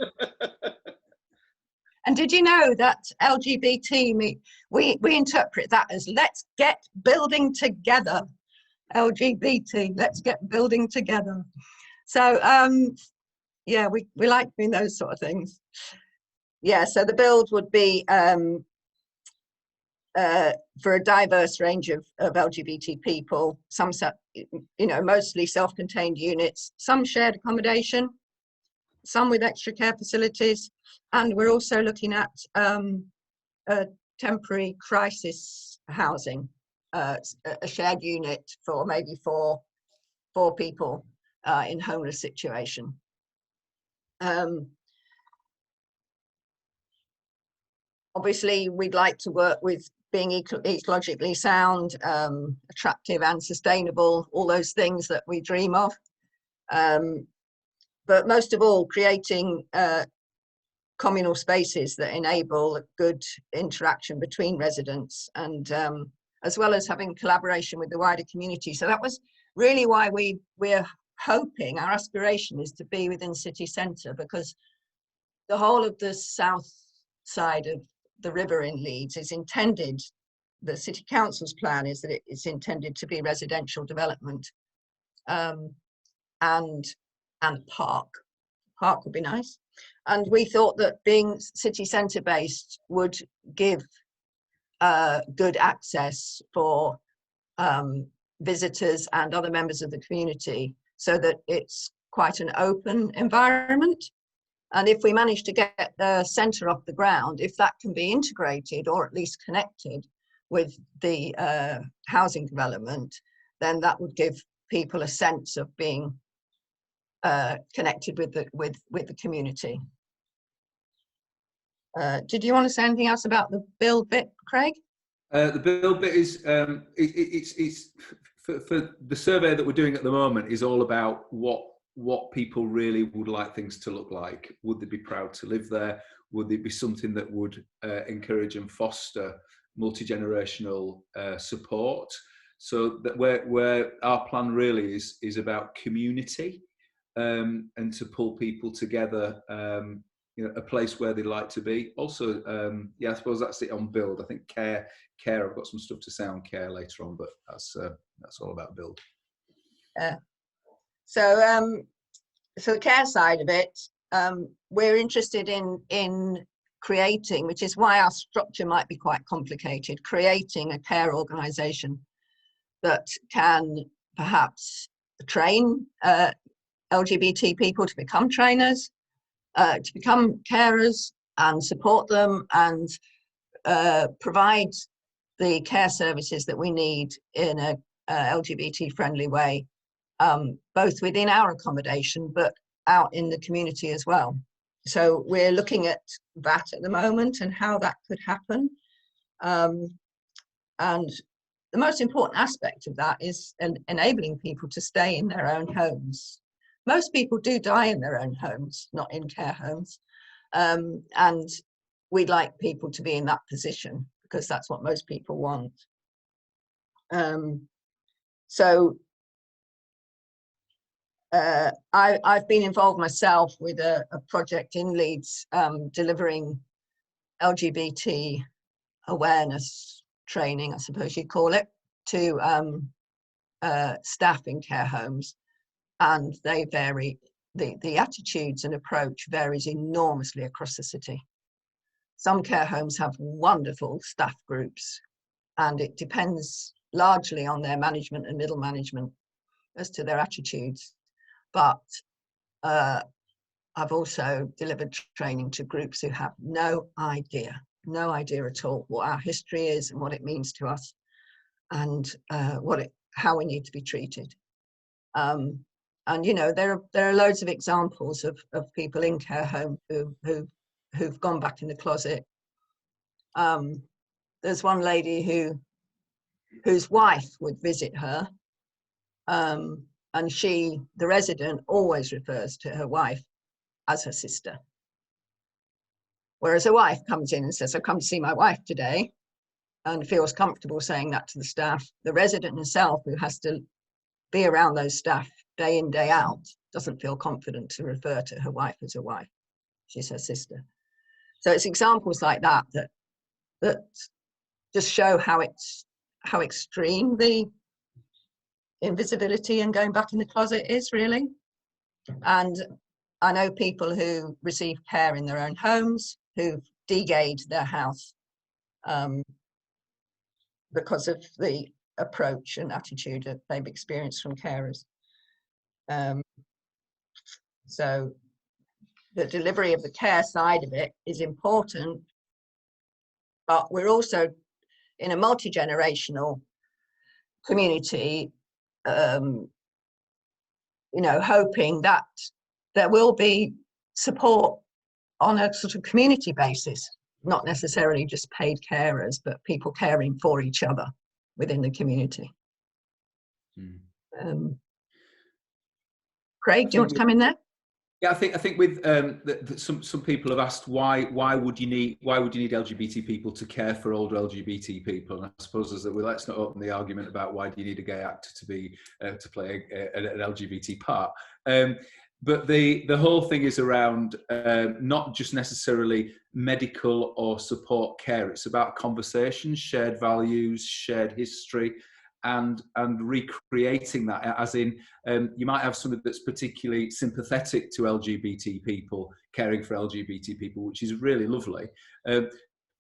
And did you know that LGBT, we interpret that as let's get building together. LGBT, let's get building together. So yeah, we like doing those sort of things. Yeah, so the build would be for a diverse range of LGBT people, some, mostly self-contained units, some shared accommodation, some with extra care facilities, and we're also looking at a temporary crisis housing, a shared unit for maybe four people in homeless situation. Obviously, we'd like to work with being ecologically sound, attractive and sustainable, all those things that we dream of. But most of all, creating communal spaces that enable a good interaction between residents, and as well as having collaboration with the wider community. So that was really why we're hoping, our aspiration is to be within city centre, because the whole of the south side of the river in Leeds is intended, the City Council's plan is that it's intended to be residential development, and park park would be nice. And we thought that being city centre based would give good access for visitors and other members of the community, so that it's quite an open environment. And if we manage to get the centre off the ground, if that can be integrated or at least connected with the housing development, then that would give people a sense of being connected with the community. Did you want to say anything else about the build bit, Craig? The build bit is it's for the survey that we're doing at the moment is all about what people really would like things to look like. Would they be proud to live there? Would it be something that would encourage and foster multi-generational support? So that where our plan really is about community, and to pull people together, you know, a place where they'd like to be. Also, yeah, I suppose that's it on build. I think care. I've got some stuff to say on care later on, but that's all about build. So the care side of it, we're interested in creating, which is why our structure might be quite complicated, creating a care organisation that can perhaps train LGBT people to become trainers, to become carers, and support them, and provide the care services that we need in a LGBT friendly way, both within our accommodation but out in the community as well. So we're looking at that at the moment and how that could happen. And the most important aspect of that is enabling people to stay in their own homes. Most people do die in their own homes, not in care homes. And we'd like people to be in that position because that's what most people want. I've been involved myself with a project in Leeds, delivering LGBT awareness training, I suppose you'd call it, to staff in care homes. And they vary, the attitudes and approach varies enormously across the city. Some care homes have wonderful staff groups, and it depends largely on their management and middle management as to their attitudes. But I've also delivered training to groups who have no idea at all what our history is and what it means to us, and how we need to be treated. And you know, there are loads of examples of people in care home who've gone back in the closet. There's one lady whose wife would visit her, and the resident, always refers to her wife as her sister. Whereas her wife comes in and says, "I've come to see my wife today," and feels comfortable saying that to the staff. The resident herself, who has to be around those staff day in, day out, doesn't feel confident to refer to her wife as her wife. She's her sister. So it's examples like that that just show how extreme the invisibility and going back in the closet is, really. And I know people who receive care in their own homes who've de-gayed their house because of the approach and attitude that they've experienced from carers. So the delivery of the care side of it is important, but we're also in a multi-generational community, you know, hoping that there will be support on a sort of community basis, not necessarily just paid carers, but people caring for each other within the community. Craig, do you want to come in there? Yeah, I think with some people have asked why would you need LGBT people to care for older LGBT people, and I suppose let's not open the argument about why do you need a gay actor to be to play an LGBT part. But the whole thing is around not just necessarily medical or support care. It's about conversations, shared values, shared history, and recreating that, as in you might have somebody that's particularly sympathetic to LGBT people, caring for LGBT people, which is really lovely.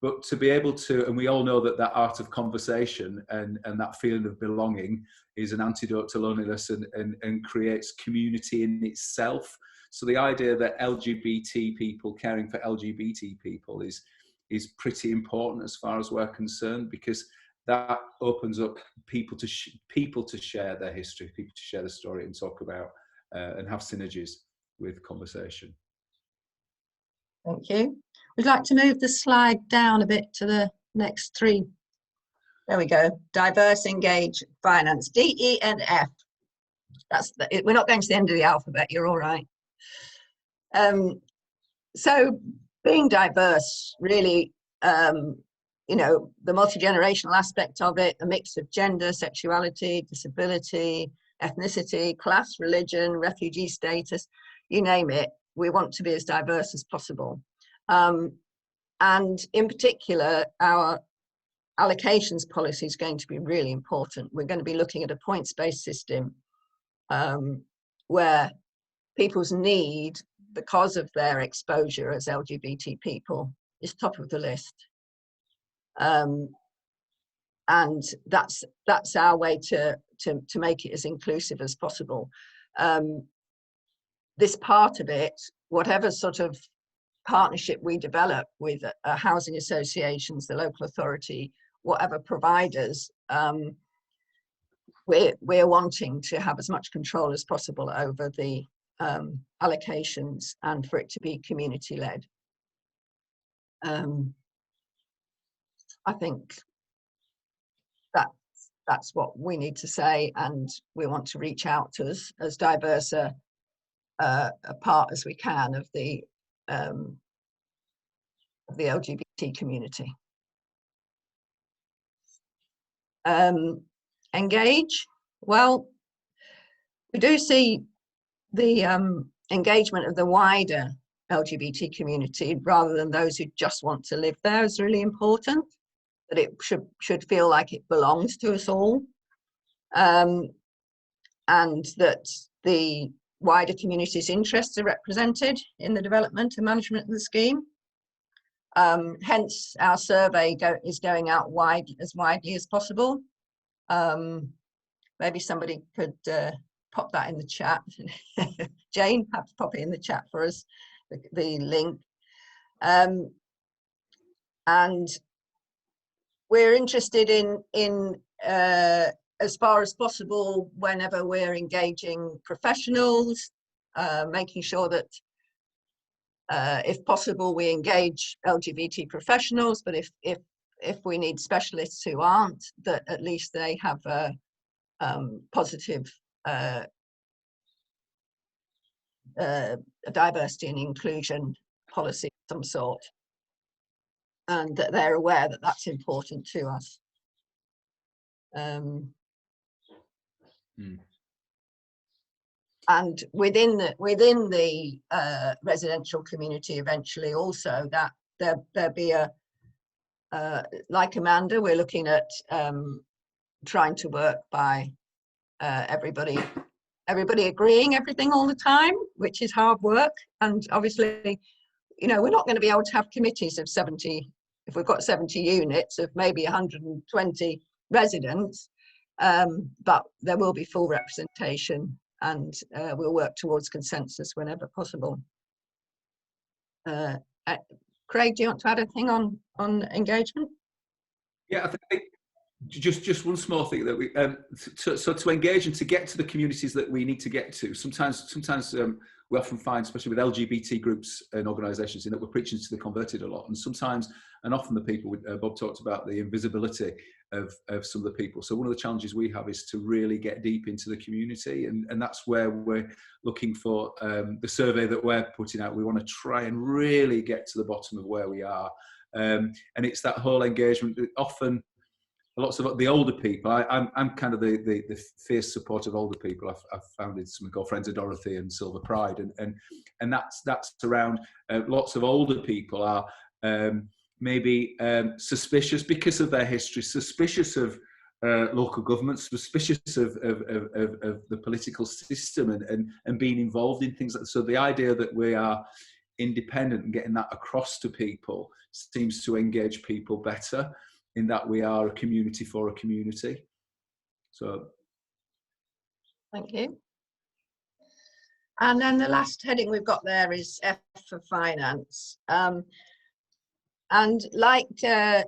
But to be able to, and we all know that that art of conversation and that feeling of belonging is an antidote to loneliness and creates community in itself. So the idea that LGBT people caring for LGBT people is pretty important as far as we're concerned, because that opens up people to share their history, people to share the story and talk about and have synergies with conversation. Thank you. We'd like to move the slide down a bit to the next 3. There we go. Diverse, engage, finance. D, E, and F. We're not going to the end of the alphabet. You're all right. So being diverse, really, you know, the multi-generational aspect of it, a mix of gender, sexuality, disability, ethnicity, class, religion, refugee status, you name it. We want to be as diverse as possible. And in particular, our allocations policy is going to be really important. We're going to be looking at a points-based system where people's need, because of their exposure as LGBT people, is top of the list. And that's our way to make it as inclusive as possible. This part of it, whatever sort of partnership we develop with housing associations, the local authority, whatever providers, we're wanting to have as much control as possible over the allocations and for it to be community-led. I think that's what we need to say, and we want to reach out to as diverse a part as we can of the LGBT community. Engage. Well, we do see the engagement of the wider LGBT community rather than those who just want to live there is really important, that it should feel like it belongs to us all, and that the wider community's interests are represented in the development and management of the scheme. Hence our survey is going out as widely as possible. Maybe somebody could pop that in the chat. Jane, perhaps pop it in the chat for us, the link. And we're interested in as far as possible, whenever we're engaging professionals, making sure that if possible we engage LGBT professionals, but if we need specialists who aren't, that at least they have a positive diversity and inclusion policy of some sort, and that they're aware that that's important to us. And within the residential community, eventually also that there be a like Amanda, we're looking at trying to work by everybody agreeing everything all the time, which is hard work. And obviously, you know, we're not going to be able to have committees of 70 if we've got 70 units of maybe 120 residents, but there will be full representation, and we'll work towards consensus whenever possible. Craig, do you want to add anything on engagement? Yeah, I think just one small thing that we so to engage and to get to the communities that we need to get to. Sometimes we often find, especially with LGBT groups and organisations, in that we're preaching to the converted a lot, and sometimes and often the people Bob talked about the invisibility of some of the people. So one of the challenges we have is to really get deep into the community, and that's where we're looking for the survey that we're putting out. We want to try and really get to the bottom of where we are, and it's that whole engagement that often lots of the older people. I'm kind of the fierce support of older people. I've founded something called Friends of Dorothy and Silver Pride, and that's around lots of older people are maybe suspicious because of their history, suspicious of local governments, suspicious of the political system and being involved in things like that. So the idea that we are independent and getting that across to people seems to engage people better, in that we are a community for a community. So thank you. And then the last heading we've got there is F for finance. And like the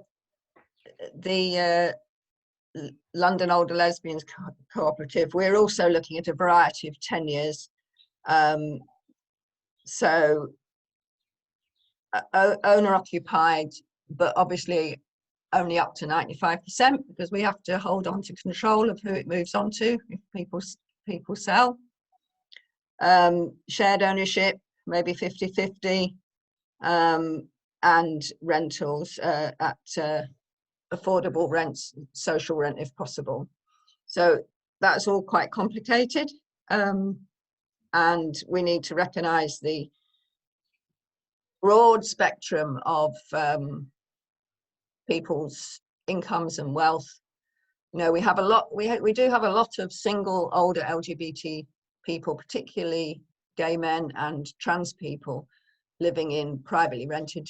London Older Lesbians Cooperative, we're also looking at a variety of tenures. So owner occupied, but obviously only up to 95%, because we have to hold on to control of who it moves on to if people sell. Shared ownership, maybe 50-50, and rentals at affordable rents, social rent if possible. So that's all quite complicated, and we need to recognise the broad spectrum of people's incomes and wealth. You know, we have a lot. We do have a lot of single older LGBT people, particularly gay men and trans people, living in privately rented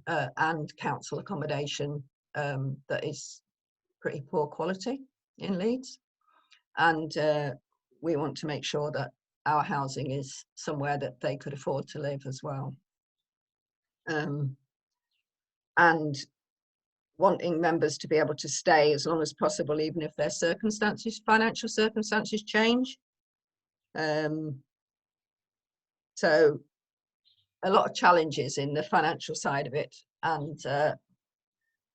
and council accommodation that is pretty poor quality in Leeds, and we want to make sure that our housing is somewhere that they could afford to live as well, and wanting members to be able to stay as long as possible, even if their financial circumstances change. So a lot of challenges in the financial side of it, and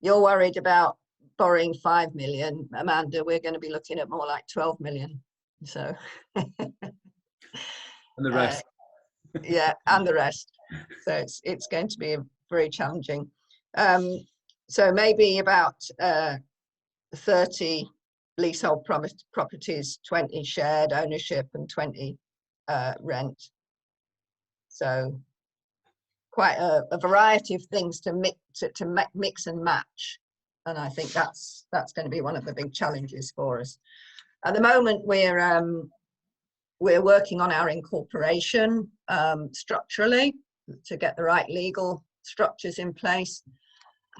you're worried about borrowing 5 million, Amanda. We're going to be looking at more like 12 million. So and the rest. Yeah, and the rest. So it's going to be very challenging. So maybe about 30 leasehold properties, 20 shared ownership, and 20 rent. So quite a variety of things to mix and match, and I think that's going to be one of the big challenges for us. At the moment, we're working on our incorporation structurally to get the right legal structures in place,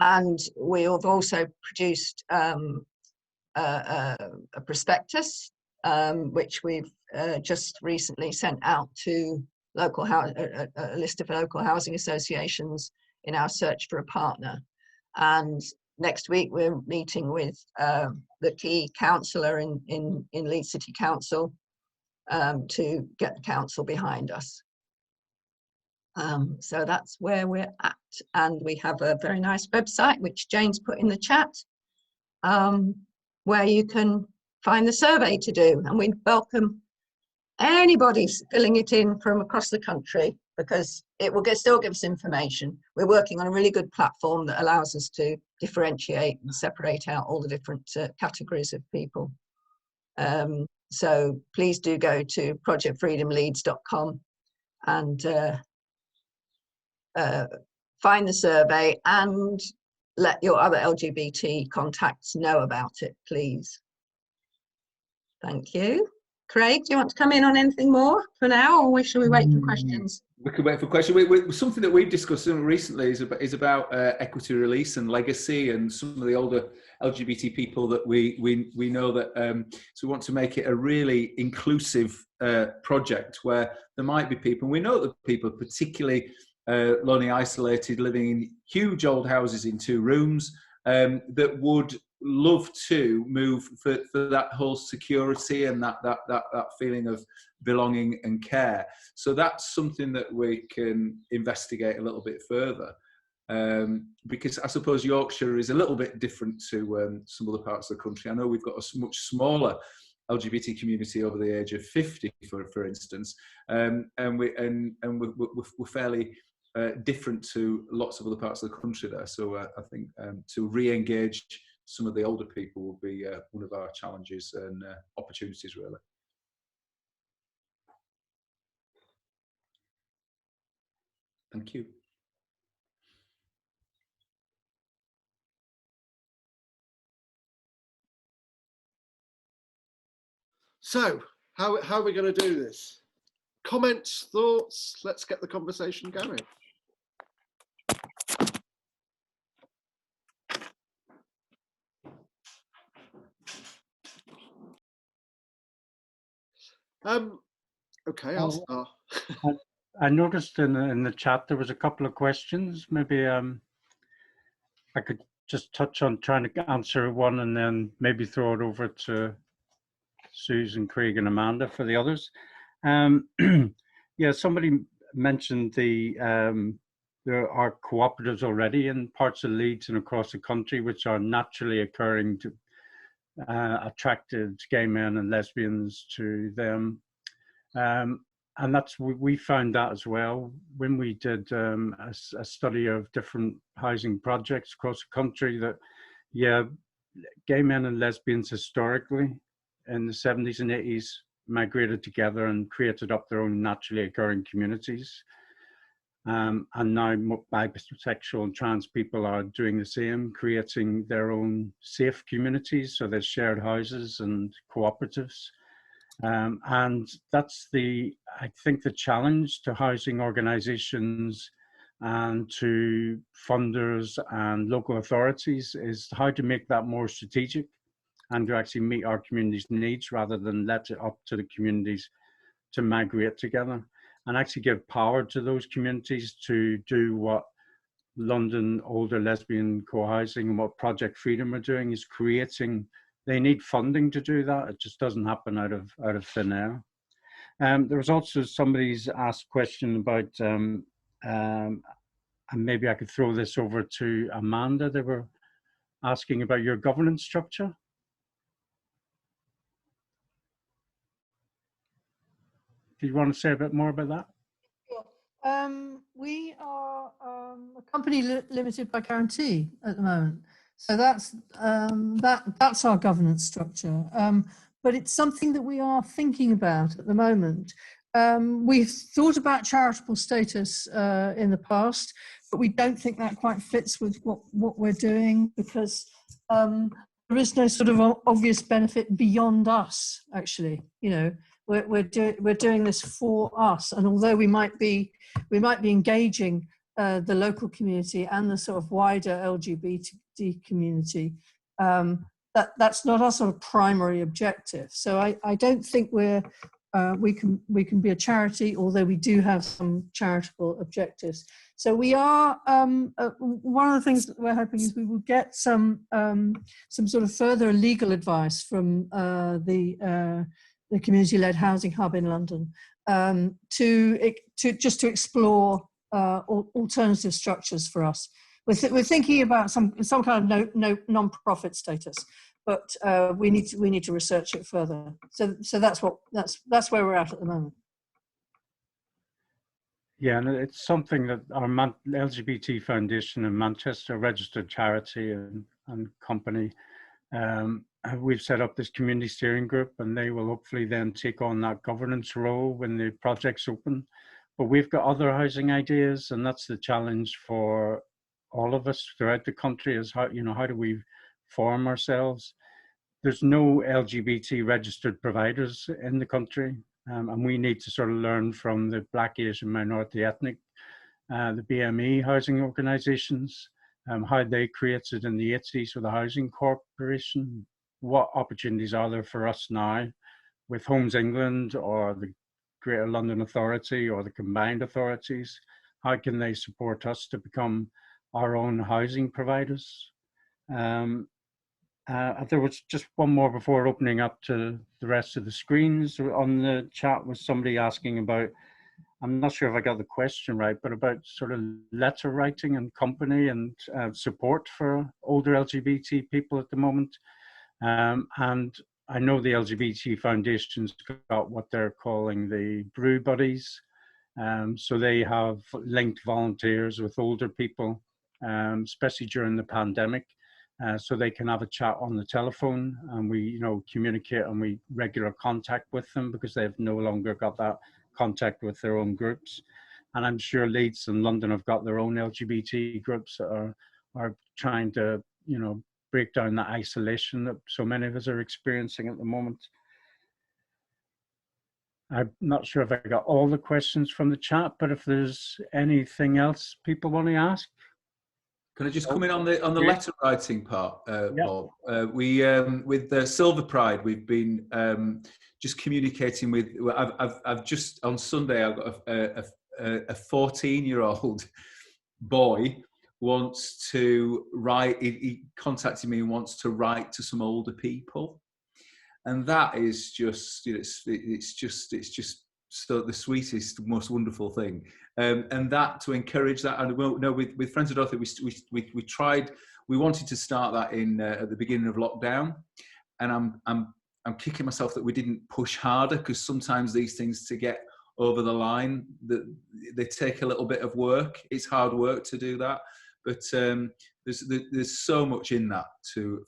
and we have also produced a prospectus which we've just recently sent out to a list of local housing associations in our search for a partner. And next week we're meeting with the key councillor in Leeds City Council to get the council behind us. So that's where we're at, and we have a very nice website which Jane's put in the chat, where you can find the survey to do, and we'd welcome anybody filling it in from across the country, because it will still give us information. We're working on a really good platform that allows us to differentiate and separate out all the different categories of people. So please do go to projectfreedomleeds.com and find the survey and let your other LGBT contacts know about it, please. Thank you. Craig, do you want to come in on anything more for now, or should we wait for questions? We could wait for questions. Something that we've discussed recently is about equity release and legacy, and some of the older LGBT people that we know that. So we want to make it a really inclusive project where there might be people. We know that people, particularly lonely, isolated, living in huge old houses in 2 rooms, that would love to move for that whole security and that feeling of belonging and care. So that's something that we can investigate a little bit further, because I suppose Yorkshire is a little bit different to some other parts of the country. I know we've got a much smaller LGBT community over the age of 50, for instance, and we're fairly different to lots of other parts of the country there. So I think to re-engage some of the older people will be one of our challenges and opportunities, really. Thank you. So, how are we going to do this? Comments, thoughts? Let's get the conversation going. Okay, I'll start. I noticed in the chat there was a couple of questions. Maybe I could just touch on trying to answer one and then maybe throw it over to Susan, Craig and Amanda for the others. Yeah, somebody mentioned there are cooperatives already in parts of Leeds and across the country which are naturally occurring to attracted gay men and lesbians to them. And we found that as well when we did a study of different housing projects across the country, that yeah, gay men and lesbians historically in the 70s and 80s migrated together and created up their own naturally occurring communities. And now bisexual and trans people are doing the same, creating their own safe communities. So there's shared houses and cooperatives. And that's I think the challenge to housing organizations and to funders and local authorities is how to make that more strategic and to actually meet our community's needs rather than let it up to the communities to migrate together, and actually give power to those communities to do what London Older Lesbian Cohousing and what Project Freedom are doing, is creating. They need funding to do that. It just doesn't happen out of thin air. There was also somebody's asked a question about, and maybe I could throw this over to Amanda. They were asking about your governance structure. Do you want to say a bit more about that? Sure. We are a company limited by guarantee at the moment. So that's our governance structure. But it's something that we are thinking about at the moment. We've thought about charitable status in the past, but we don't think that quite fits with what we're doing, because there is no sort of obvious benefit beyond us, actually. You know, we're doing this for us, and although we might be engaging the local community and the sort of wider LGBT community, that's not our sort of primary objective. So I don't think we can be a charity, although we do have some charitable objectives. So we are, one of the things that we're hoping is we will get some sort of further legal advice from the community-led housing hub in London to explore alternative structures for us. We're thinking about some kind of no non-profit status, but we need to research it further. So that's where we're at the moment. Yeah, and it's something that our LGBT Foundation in Manchester, a registered charity and company, we've set up this community steering group, and they will hopefully then take on that governance role when the project's open. But we've got other housing ideas, and that's the challenge for all of us throughout the country, is how do we form ourselves? There's no LGBT registered providers in the country, and we need to sort of learn from the Black, Asian, minority ethnic, the BME housing organizations, how they created in the 80s with the Housing Corporation. What opportunities are there for us now with Homes England or the Greater London Authority or the combined authorities? How can they support us to become our own housing providers? There was just one more before opening up to the rest of the screens. On the chat was somebody asking about, I'm not sure if I got the question right, but about sort of letter writing and company and support for older LGBT people at the moment. And I know the LGBT Foundation's got what they're calling the Brew Buddies. So they have linked volunteers with older people, especially during the pandemic. So they can have a chat on the telephone, and we, communicate, and we regular contact with them because they've no longer got that contact with their own groups. And I'm sure Leeds and London have got their own LGBT groups that are trying to, break down that isolation that so many of us are experiencing at the moment. I'm not sure if I got all the questions from the chat, but if there's anything else people want to ask. Can I just come in on the letter writing part, Paul? We with the Silver Pride, we've been just communicating with. I've just on Sunday I've got a 14-year-old boy wants to write. He contacted me and wants to write to some older people, and that is just, you know, it's just so the sweetest, most wonderful thing. And that, to encourage that, and with Friends of Dorothy, we tried. We wanted to start that in at the beginning of lockdown, and I'm kicking myself that we didn't push harder, because sometimes these things, to get over the line, they take a little bit of work. It's hard work to do that, but there's so much in that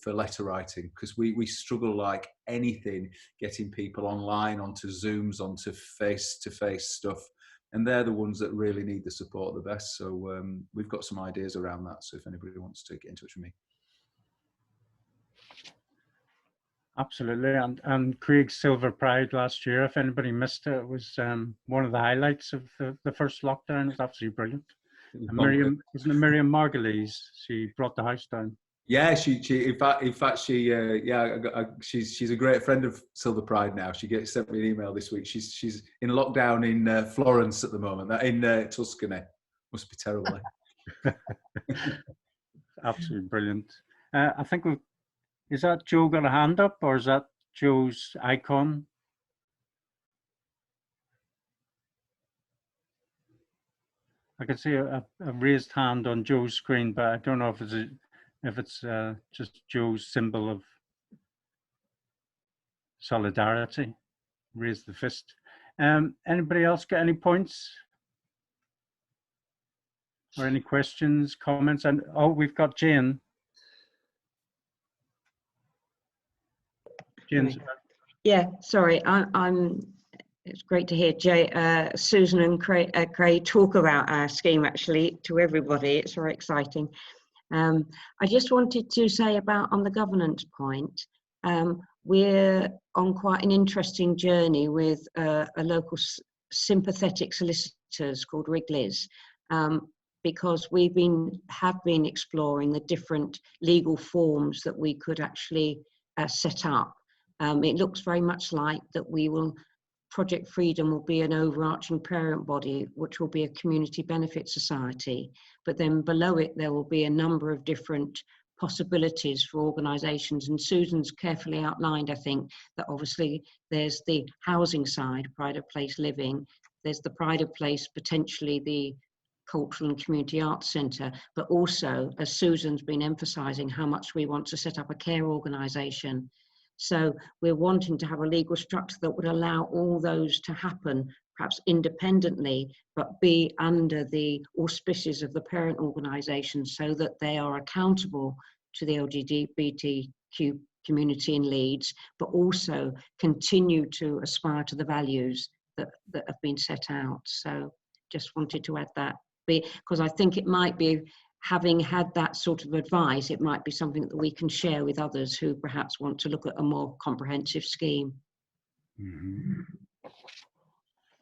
for letter writing, because we struggle like anything getting people online, onto Zooms, onto face-to-face stuff, and they're the ones that really need the support the best. So we've got some ideas around that, so if anybody wants to get in touch with me. Absolutely. And Craig's Silver Pride last year, if anybody missed it, it was one of the highlights of the first lockdown. It was absolutely brilliant. And Miriam, wasn't it Miriam Margulies? She brought the house down. Yeah, she in fact she's a great friend of Silver Pride now. She sent me an email this week. She's in lockdown in Florence at the moment, in Tuscany. Must be terrible. Absolutely brilliant. I think is that Joe got a hand up, or is that Joe's icon? I can see a raised hand on Joe's screen, but I don't know if it's just Joe's symbol of solidarity. Raise the fist. Anybody else got any points or any questions, comments? And oh, we've got Jane. Jane's. Yeah, sorry, I'm. It's great to hear Susan and Craig talk about our scheme, actually, to everybody. It's very exciting. I just wanted to say on the governance point, we're on quite an interesting journey with a local sympathetic solicitors called Wrigley's, because we have been exploring the different legal forms that we could actually set up. It looks very much like that Project Freedom will be an overarching parent body, which will be a community benefit society. But then below it, there will be a number of different possibilities for organisations. And Susan's carefully outlined, I think, that obviously there's the housing side, pride of place living. There's the pride of place, potentially the cultural and community arts centre, but also, as Susan's been emphasising, how much we want to set up a care organisation. So we're wanting to have a legal structure that would allow all those to happen, perhaps independently, but be under the auspices of the parent organisation, so that they are accountable to the LGBTQ community in Leeds, but also continue to aspire to the values that have been set out. So just wanted to add that, because I think it might be, having had that sort of advice, it might be something that we can share with others who perhaps want to look at a more comprehensive scheme. Mm-hmm.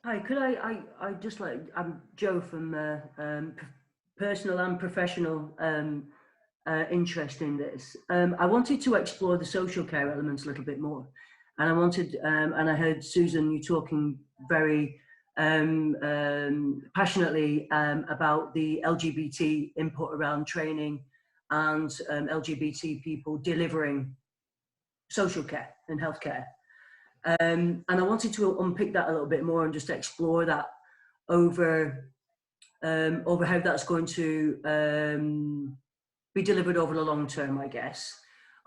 Hi, could I just like, I'm Joe from personal and professional interest in this. I wanted to explore the social care elements a little bit more. And I wanted, and I heard Susan, you talking very passionately about the LGBT input around training and LGBT people delivering social care and healthcare. And I wanted to unpick that a little bit more and just explore that over how that's going to be delivered over the long term, I guess.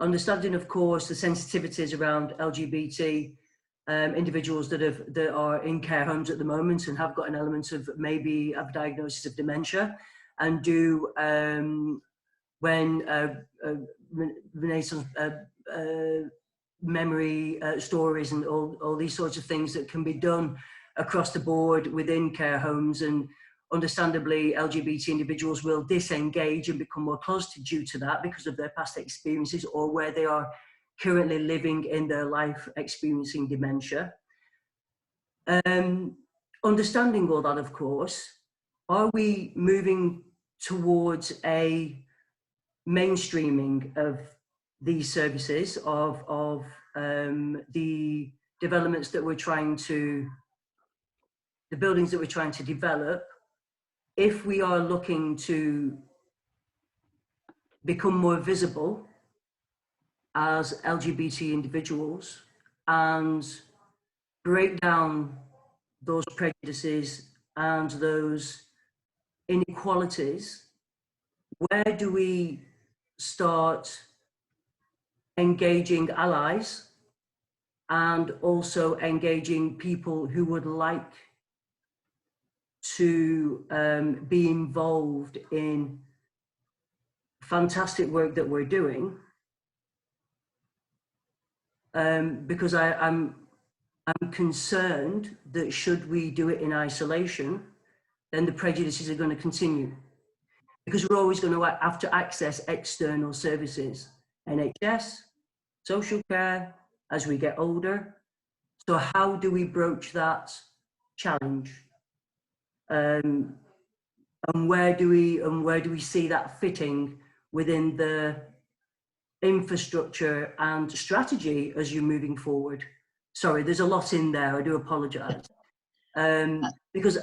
Understanding, of course, the sensitivities around LGBT individuals that are in care homes at the moment and have got an element of maybe a diagnosis of dementia, and do when Renaissance memory stories and all these sorts of things that can be done across the board within care homes. And understandably, LGBT individuals will disengage and become more closeted due to that because of their past experiences, or where they are currently living in their life experiencing dementia. Understanding all that, of course, are we moving towards a mainstreaming of these services, of the developments that we're trying to, the buildings that we're trying to develop, if we are looking to become more visible as LGBT individuals and break down those prejudices and those inequalities, where do we start engaging allies and also engaging people who would like to be involved in fantastic work that we're doing? Because I'm concerned that should we do it in isolation, then the prejudices are going to continue, because we're always going to have to access external services, NHS, social care, as we get older. So how do we broach that challenge? And where do we see that fitting within the infrastructure and strategy as you're moving forward? Sorry, there's a lot in there. I do apologise, because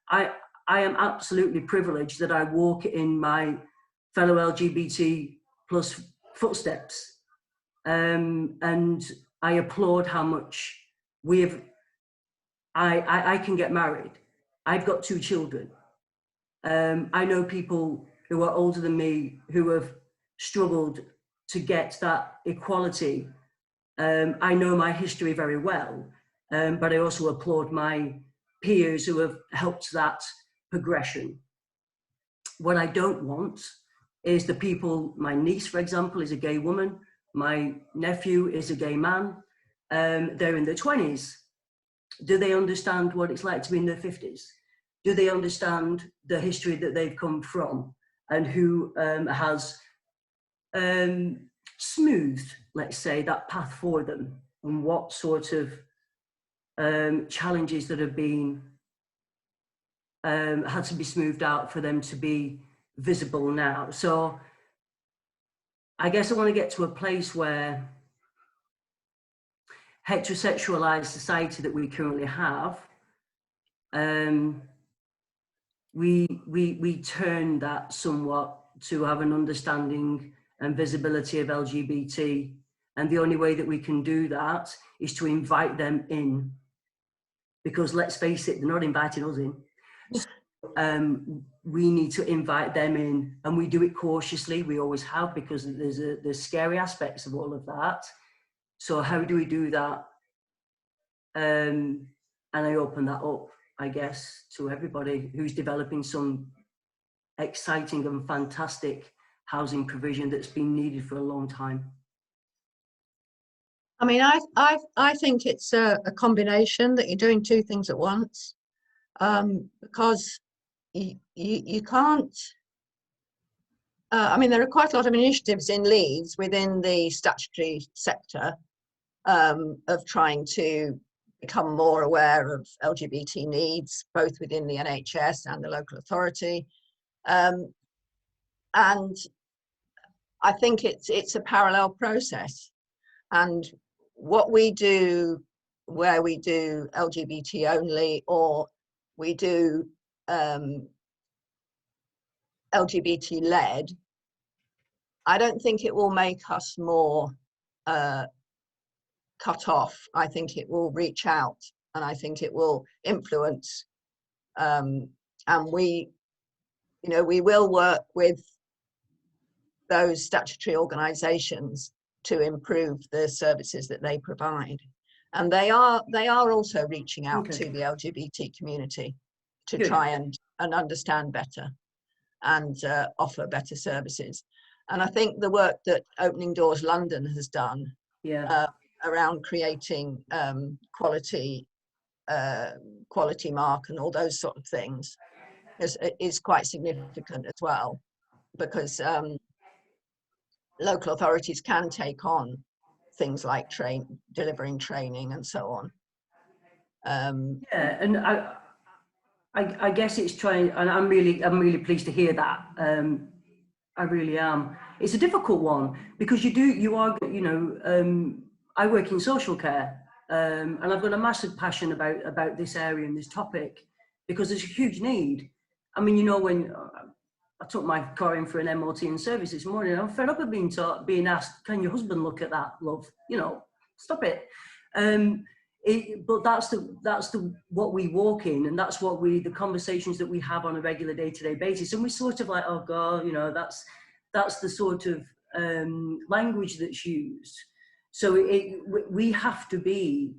I am absolutely privileged that I walk in my fellow LGBT plus footsteps, and I applaud how much we have. I can get married. I've got 2 children. I know people who are older than me who have struggled to get that equality. I know my history very well, but I also applaud my peers who have helped that progression. What I don't want is the people, my niece, for example, is a gay woman. My nephew is a gay man. They're in their 20s. Do they understand what it's like to be in their 50s? Do they understand the history that they've come from and who has smoothed, let's say, that path for them, and what sort of challenges that have been had to be smoothed out for them to be visible now? So I guess I want to get to a place where heterosexualized society that we currently have, we turn that somewhat to have an understanding and visibility of LGBT, and the only way that we can do that is to invite them in, because let's face it, they're not inviting us in. So, we need to invite them in, and we do it cautiously. We always have, because there's scary aspects of all of that. So how do we do that? And I open that up, I guess, to everybody who's developing some exciting and fantastic housing provision that's been needed for a long time. I mean, I think it's a combination, that you're doing 2 things at once, because you can't. I mean, there are quite a lot of initiatives in Leeds within the statutory sector of trying to become more aware of LGBT needs, both within the NHS and the local authority. And I think it's a parallel process. And what we do, where we do LGBT only, or we do LGBT led, I don't think it will make us more cut off. I think it will reach out, and I think it will influence. And we will work with those statutory organisations to improve the services that they provide, and they are also reaching out to the LGBT community to try and understand better and offer better services. And I think the work that Opening Doors London has done around creating quality mark and all those sort of things is quite significant as well, because local authorities can take on things like delivering training and so on. Yeah, and I guess it's trying, and I'm really pleased to hear that. I really am. It's a difficult one because you are, you know, I work in social care, and I've got a massive passion about this area and this topic because there's a huge need. I mean, you know, when I took my car in for an MOT in service this morning, I'm fed up of being asked, "Can your husband look at that, love?" You know, stop it. But that's what we walk in, and that's what the conversations that we have on a regular day-to-day basis, and we're sort of like, oh God, you know, that's the sort of language that's used. So we have to be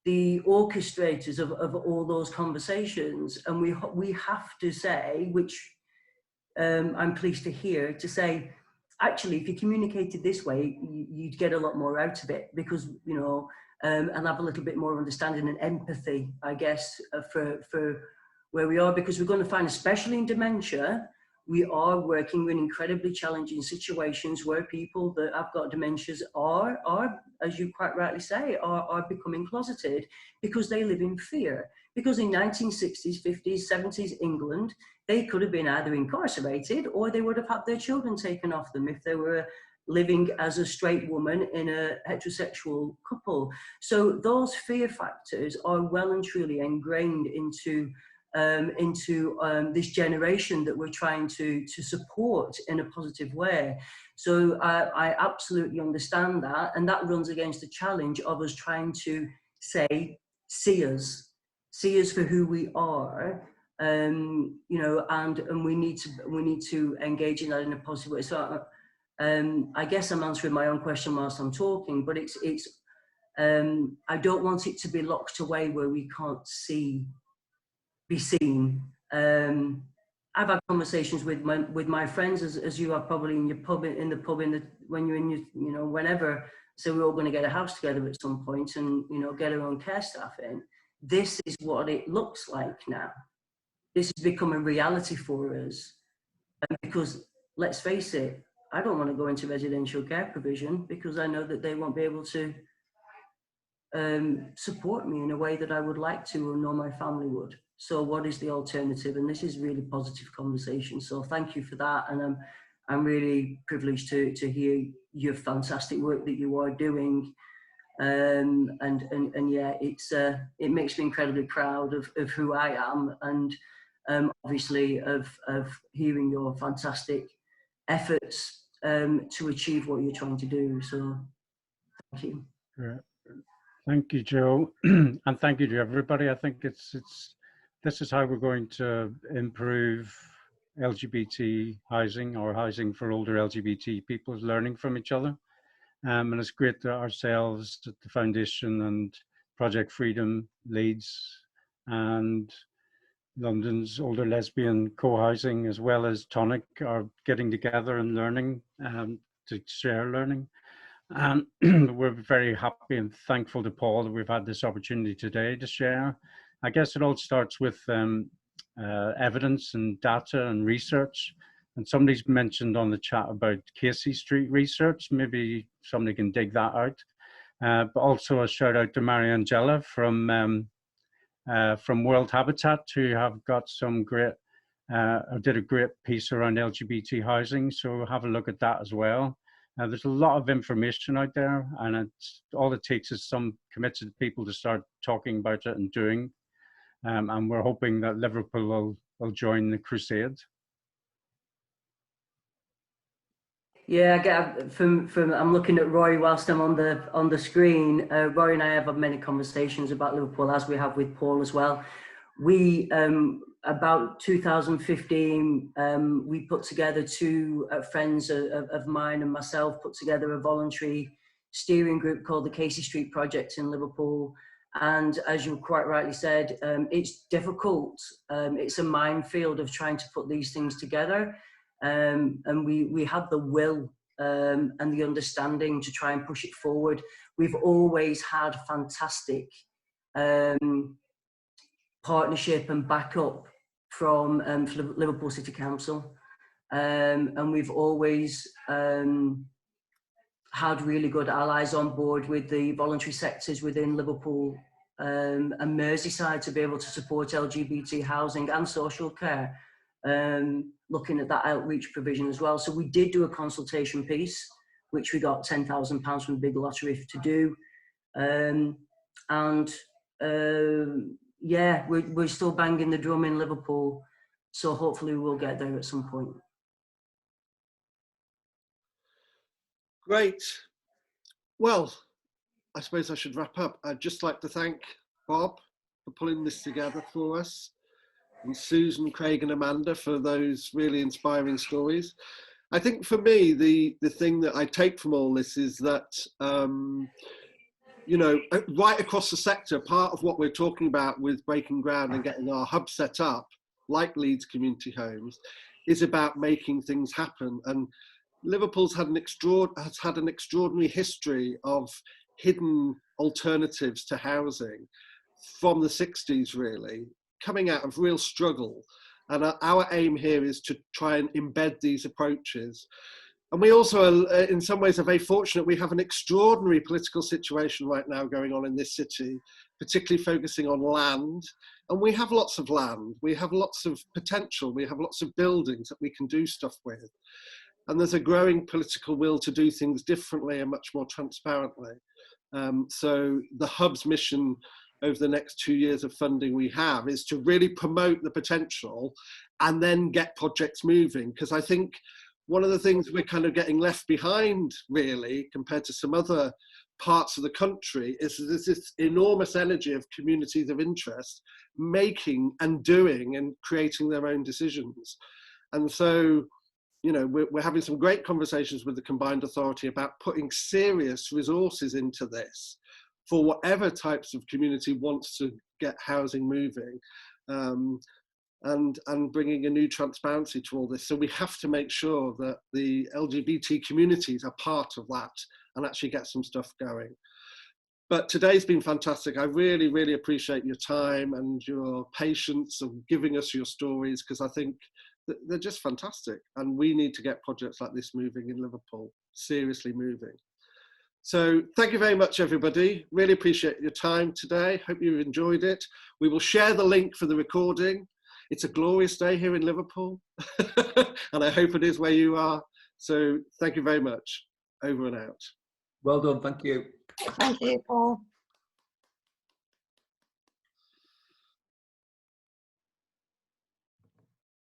the orchestrators of all those conversations, and we have to say, which I'm pleased to hear, to say, actually, if you communicated this way, you'd get a lot more out of it, because, you know, and have a little bit more understanding and empathy, I guess, for where we are, because we're going to find, especially in dementia, we are working in incredibly challenging situations where people that have got dementias are, as you quite rightly say, are becoming closeted because they live in fear. Because in 1960s, 50s, 70s England, they could have been either incarcerated or they would have had their children taken off them if they were living as a straight woman in a heterosexual couple. So those fear factors are well and truly ingrained into this generation that we're trying to support in a positive way. So I absolutely understand that, and that runs against the challenge of us trying to say, see us for who we are, you know, and we need to engage in that in a positive way. So I guess I'm answering my own question whilst I'm talking, but it's I don't want it to be locked away where we can't be seen. I've had conversations with my friends, as you are probably in your pub, when you're in your, you know, whenever. So we're all going to get a house together at some point, and, you know, get our own care staff in. This is what it looks like now. This has become a reality for us, and because, let's face it, I don't want to go into residential care provision because I know that they won't be able to support me in a way that I would like to, or nor my family would. So what is the alternative? And this is really positive conversation. So thank you for that. And I'm really privileged to hear your fantastic work that you are doing. And yeah, it makes me incredibly proud of who I am, and obviously of hearing your fantastic efforts to achieve what you're trying to do. So thank you. Great. Thank you, Joe, and thank you to everybody. I think this is how we're going to improve LGBT housing, or housing for older LGBT people, is learning from each other. And it's great that ourselves at the Foundation and Project Freedom, Leeds, and London's Older Lesbian Co-Housing, as well as Tonic, are getting together and learning, to share learning. And we're very happy and thankful to Paul that we've had this opportunity today to share. I guess it all starts with evidence and data and research. And somebody's mentioned on the chat about Casey Street research. Maybe somebody can dig that out. But also a shout out to Mariangela from World Habitat, who have got some great, did a great piece around LGBT housing. So have a look at that as well. There's a lot of information out there, and all it takes is some committed people to start talking about it and doing. And we're hoping that Liverpool will join the crusade. Yeah, I'm looking at Roy whilst I'm on the screen. Roy and I have had many conversations about Liverpool, as we have with Paul as well. We about 2015, we put together two friends of mine and myself put together a voluntary steering group called the Casey Street Project in Liverpool. And as you quite rightly said, it's difficult. It's a minefield of trying to put these things together. And we had the will and the understanding to try and push it forward. We've always had fantastic partnership and backup from Liverpool City Council, and we've always had really good allies on board with the voluntary sectors within Liverpool and Merseyside to be able to support LGBT housing and social care, looking at that outreach provision as well. So we did do a consultation piece, which we got £10,000 from the Big Lottery to do. Yeah, we're still banging the drum in Liverpool, so hopefully we'll get there at some point. Great. Well, I suppose I should wrap up. I'd just like to thank Bob for pulling this together for us, and Susan, Craig and Amanda for those really inspiring stories. I think for me, the thing that I take from all this is that, you know, right across the sector, part of what we're talking about with breaking ground and getting our hub set up, like Leeds Community Homes, is about making things happen. And Liverpool's has had an extraordinary history of hidden alternatives to housing from the 60s, really, coming out of real struggle. And our aim here is to try and embed these approaches. And we also, in some ways, are very fortunate. We have an extraordinary political situation right now going on in this city, particularly focusing on land. And we have lots of land. We have lots of potential. We have lots of buildings that we can do stuff with. And there's a growing political will to do things differently and much more transparently. So the Hub's mission over the next 2 years of funding we have is to really promote the potential and then get projects moving. Because I think one of the things we're kind of getting left behind, really, compared to some other parts of the country, is there's this enormous energy of communities of interest making and doing and creating their own decisions. And so, you know, we're having some great conversations with the Combined Authority about putting serious resources into this for whatever types of community wants to get housing moving, and bringing a new transparency to all this. So we have to make sure that the LGBT communities are part of that and actually get some stuff going. But today's been fantastic. I really, really appreciate your time and your patience of giving us your stories, because I think they're just fantastic. And we need to get projects like this moving in Liverpool, seriously moving. So thank you very much, everybody. Really appreciate your time today. Hope you enjoyed it. We will share the link for the recording. It's a glorious day here in Liverpool, and I hope it is where you are. So thank you very much. Over and out. Well done. Thank you. Thank you, Paul.